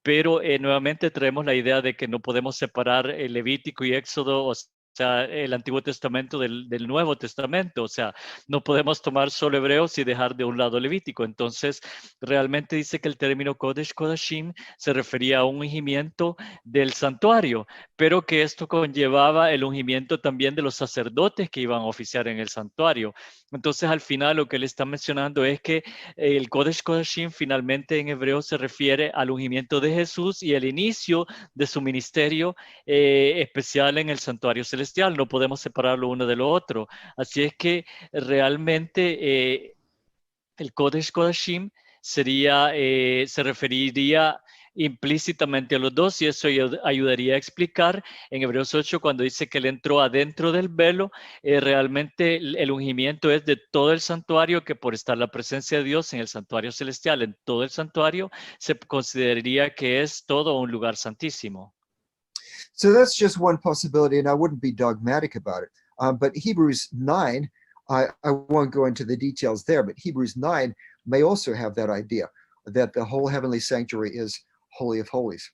pero nuevamente traemos la idea de que no podemos separar el Levítico y Éxodo, o sea, el Antiguo Testamento del Nuevo Testamento. O sea, no podemos tomar solo Hebreos y dejar de un lado Levítico. Entonces, realmente dice que el término Kodesh Kodashim se refería a un ungimiento del santuario, pero que esto conllevaba el ungimiento también de los sacerdotes que iban a oficiar en el santuario. Entonces, al final, lo que él está mencionando es que el Kodesh Kodashim finalmente en hebreo se refiere al ungimiento de Jesús y el inicio de su ministerio especial en el santuario celestial. No podemos separarlo uno de lo otro. Así es que realmente el Kodesh Kodashim se referiría implícitamente a los dos, y eso ayudaría a explicar en Hebreos 8 cuando dice que él entró adentro del velo. Realmente el ungimiento es de todo el santuario, que por estar la presencia de Dios en el santuario celestial, en todo el santuario, se consideraría que es todo un lugar santísimo. So that's just one possibility, and I wouldn't be dogmatic about it. But Hebrews 9, I won't go into the details there, but Hebrews 9 may also have that idea, that the whole heavenly sanctuary is Holy of Holies.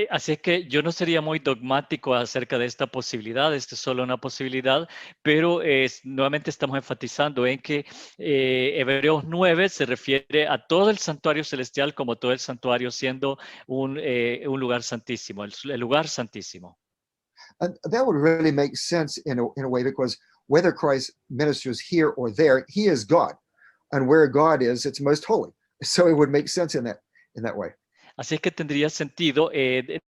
Así es que yo no sería muy dogmático acerca de esta posibilidad. Esta es solo una posibilidad, pero nuevamente estamos enfatizando en que Hebreos 9 se refiere a todo el santuario celestial como todo el santuario siendo un lugar santísimo, el lugar santísimo. And that would really make sense in a way, because whether Christ ministers here or there, he is God. And where God is, it's most holy. So it would make sense in that way. Así es que tendría sentido de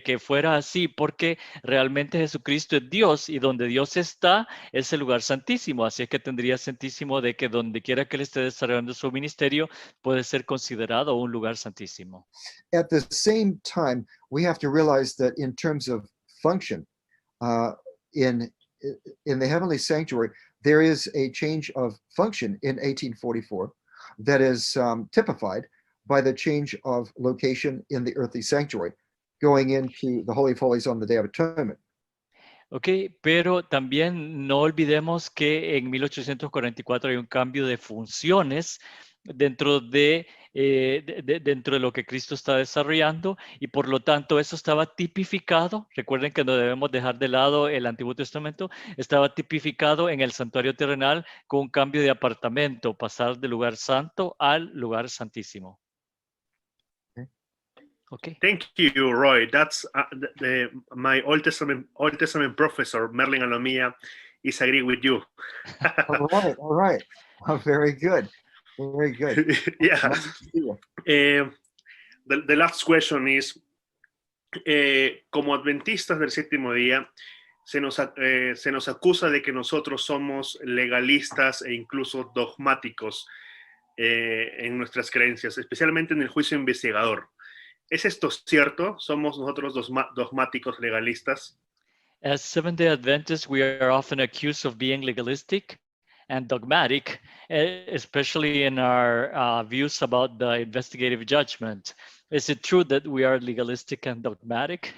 que fuera así, porque realmente Jesucristo es Dios y donde Dios está es el lugar santísimo. Así es que tendría sentido de que donde quiera que él esté desarrollando su ministerio puede ser considerado un lugar santísimo. At the same time, we have to realize that in terms of function, in the heavenly sanctuary, there is a change of function in 1844 that is typified by the change of location in the earthly sanctuary, going into the Holy of Holies on the Day of Atonement. Ok, pero también no olvidemos que en 1844 hay un cambio de funciones dentro dentro de lo que Cristo está desarrollando, y por lo tanto eso estaba tipificado. Recuerden que no debemos dejar de lado el Antiguo Testamento. Estaba tipificado en el santuario terrenal con un cambio de apartamento, pasar del lugar santo al lugar santísimo. Okay. Thank you, Roy. That's my Old Testament professor, Merlin Alomia, is agreeing with you. All right. Oh, very good. Very good. Yeah. The last question is, como adventistas del séptimo día, se nos acusa de que nosotros somos legalistas e incluso dogmáticos en nuestras creencias, especialmente en el juicio investigador. ¿Es esto cierto? ¿Somos nosotros dogmáticos legalistas? As Seventh-day Adventists, we are often accused of being legalistic and dogmatic, especially in our views about the investigative judgment. Is it true that we are legalistic and dogmatic?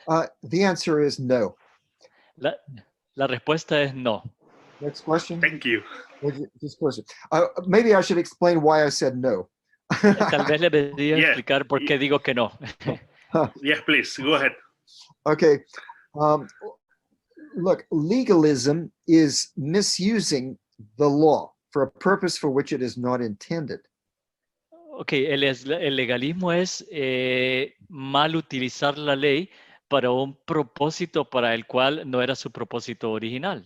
The answer is no. La respuesta es no. Next question. Thank you. This question. Maybe I should explain why I said no. Tal vez le debería explicar por qué digo que no. Yes, please, go ahead. Okay. Look, legalism is misusing the law for a purpose for which it is not intended. Okay, el legalismo es mal utilizar la ley para un propósito para el cual no era su propósito original.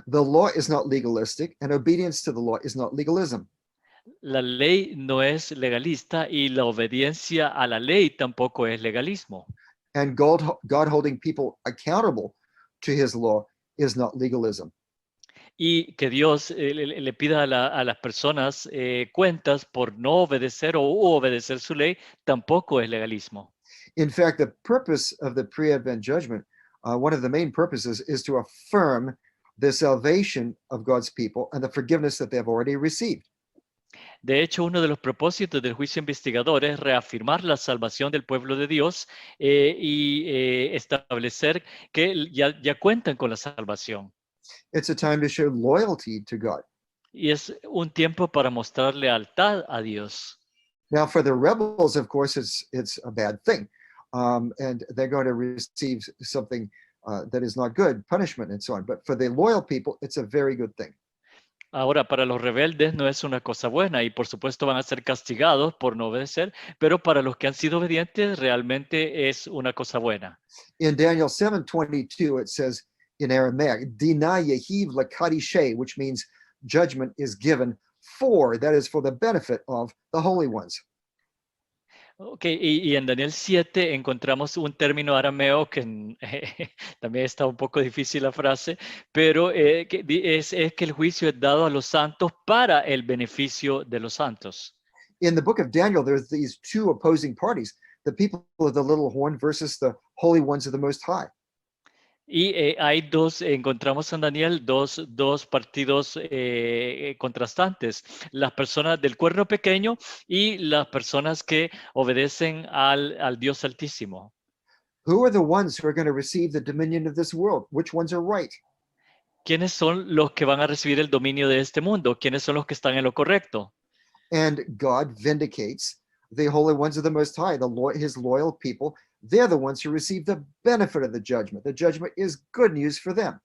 The law is not legalistic, and obedience to the law is not legalism. La ley no es legalista y la obediencia a la ley tampoco es legalismo. And God holding people accountable to his law is not legalism. Y que Dios le pida a las personas cuentas por no obedecer o obedecer su ley tampoco es legalismo. In fact, the purpose of the pre-Advent judgment, one of the main purposes, is to affirm the salvation of God's people and the forgiveness that they have already received. De hecho, uno de los propósitos del juicio investigador es reafirmar la salvación del pueblo de Dios y establecer que ya cuentan con la salvación. It's a time to show loyalty to God. Y es un tiempo para mostrar lealtad a Dios. Now, for the rebels, of course, it's a bad thing, and they're going to receive something that is not good, punishment and so on. But for the loyal people, it's a very good thing. Ahora, para los rebeldes no es una cosa buena y por supuesto van a ser castigados por no obedecer, pero para los que han sido obedientes realmente es una cosa buena. In Daniel 7:22, it says in Aramaic, Dina Yehiv Lakadishe, which means judgment is given for, that is for the benefit of the holy ones. Ok, y en Daniel 7 encontramos un término arameo que también está un poco difícil la frase, pero es que el juicio es dado a los santos para el beneficio de los santos. In the book of Daniel, there's these two opposing parties, the people of the little horn versus the holy ones of the Most High. Y encontramos en Daniel dos partidos contrastantes, las personas del cuerno pequeño y las personas que obedecen al Dios Altísimo. Who are the ones who are going to receive the dominion of this world? Which ones are right? ¿Quiénes son los que van a recibir el dominio de este mundo? ¿Quiénes son los que están en lo correcto? And God vindicates the holy ones of the Most High, his loyal people. They're the ones who receive the benefit of the judgment. The judgment is good news for them.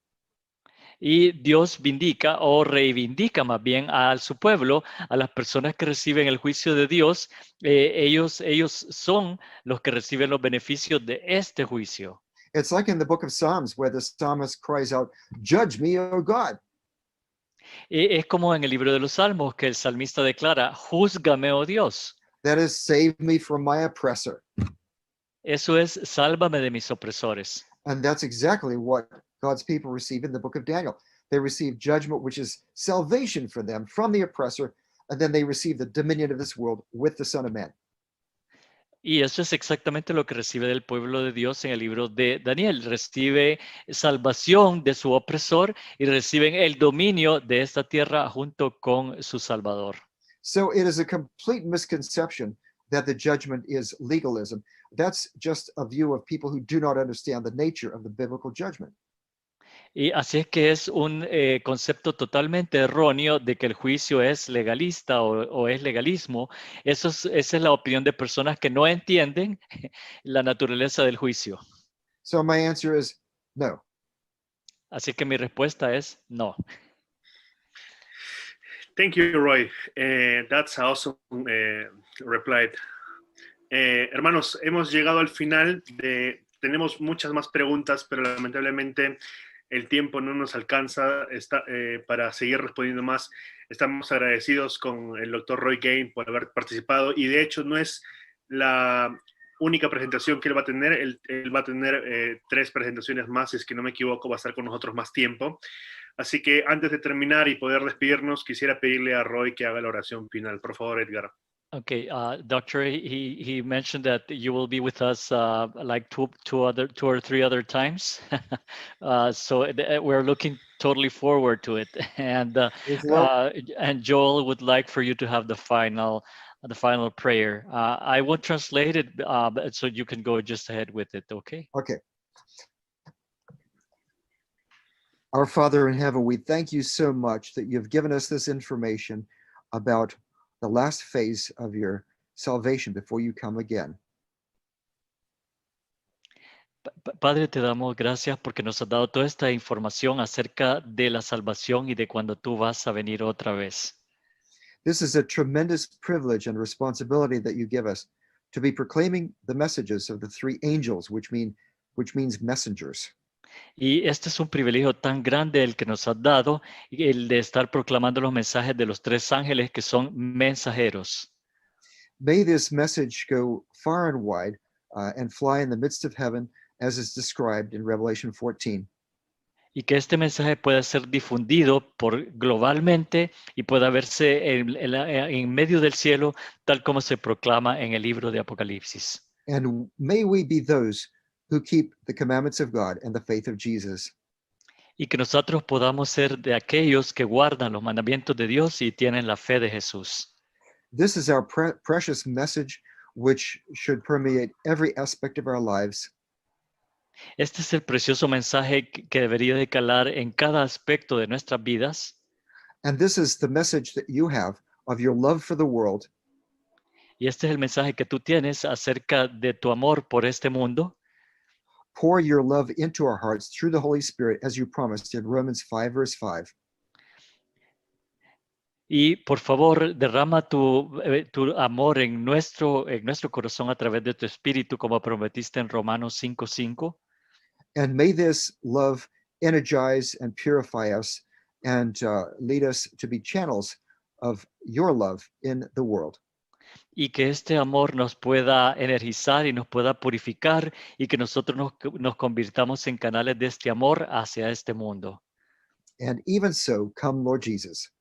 Y Dios vindica o reivindica más bien a su pueblo, a las personas que reciben el juicio de Dios. Ellos son los que reciben los beneficios de este juicio. It's like in the book of Psalms where the psalmist cries out, "Judge me, O God." Es como en el libro de los Salmos que el salmista declara, júzgame, oh Dios. That is, save me from my oppressor. Eso es, sálvame de mis opresores. And that's exactly what God's people receive in the book of Daniel. They receive judgment, which is salvation for them from the oppressor, and then they receive the dominion of this world with the Son of Man. Y eso es exactamente lo que recibe del pueblo de Dios en el libro de Daniel. Recibe salvación de su opresor y reciben el dominio de esta tierra junto con su Salvador. So it is a complete misconception that the judgment is legalism. That's just a view of people who do not understand the nature of the biblical judgment. Y así es que es un concepto totalmente erróneo de que el juicio es legalista o es legalismo. Esa es la opinión de personas que no entienden la naturaleza del juicio. So my answer is no. Así que mi respuesta es no. Thank you, Roy. That's awesome reply. Hermanos, hemos llegado al final. Tenemos muchas más preguntas, pero lamentablemente el tiempo no nos alcanza para seguir respondiendo más. Estamos agradecidos con el doctor Roy Gane por haber participado y de hecho no es la única presentación que él va a tener. Él va a tener 3 presentaciones más, si es que no me equivoco, va a estar con nosotros más tiempo. Así que antes de terminar y poder despedirnos, quisiera pedirle a Roy que haga la oración final. Por favor, Edgar. Okay, Doctor, he mentioned that you will be with us like two or three other times. So we're looking totally forward to it. And Joel would like for you to have the final prayer. I won't translate it, so you can go just ahead with it. Okay. Okay. Our Father in heaven, we thank you so much that you've given us this information about the last phase of your salvation before you come again. Padre, te damos gracias porque nos has dado toda esta información acerca de la salvación y de cuando tú vas a venir otra vez. This is a tremendous privilege and responsibility that you give us to be proclaiming the messages of the 3 angels, which means messengers. Y este es un privilegio tan grande el que nos has dado, el de estar proclamando los mensajes de los 3 ángeles que son mensajeros. May this message go far and wide and fly in the midst of heaven, as is described in Revelation 14. Y que este mensaje pueda ser difundido globalmente y pueda verse en medio del cielo, tal como se proclama en el libro de Apocalipsis. And may we be those who keep the commandments of God and the faith of Jesus. Y que nosotros podamos ser de aquellos que guardan los mandamientos de Dios y tienen la fe de Jesús. This is our precious message, which should permeate every aspect of our lives. Este es el precioso mensaje que debería de calar en cada aspecto de nuestras vidas. And this is the message that you have of your love for the world. Y este es el mensaje que tú tienes acerca de tu amor por este mundo. pour your love into our hearts through the Holy Spirit, as you promised in Romans 5, verse 5. Y por favor, derrama tu amor en nuestro corazón a través de tu espíritu, como prometiste en Romanos 5:5. And may this love energize and purify us and lead us to be channels of your love in the world. Y que este amor nos pueda energizar y nos pueda purificar y que nosotros nos convirtamos en canales de este amor hacia este mundo. And even so, come, Lord Jesus.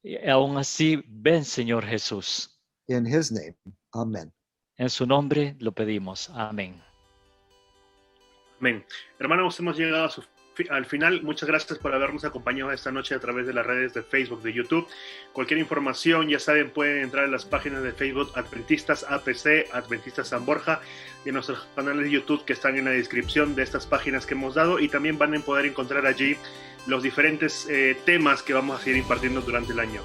Y aún así, ven, Señor Jesús. In his name, amen. En su nombre lo pedimos. Amén. Amén. Hermanos, hemos llegado al final. Muchas gracias por habernos acompañado esta noche a través de las redes de Facebook, de YouTube. Cualquier información, ya saben, pueden entrar en las páginas de Facebook Adventistas APC, Adventistas San Borja, y en nuestros canales de YouTube que están en la descripción de estas páginas que hemos dado, y también van a poder encontrar allí los diferentes temas que vamos a seguir impartiendo durante el año.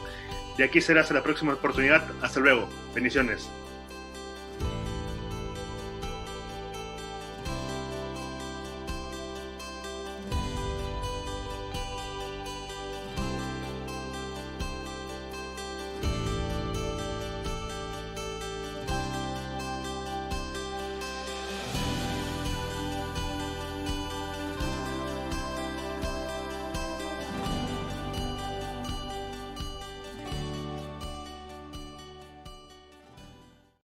De aquí será hasta la próxima oportunidad. Hasta luego. Bendiciones.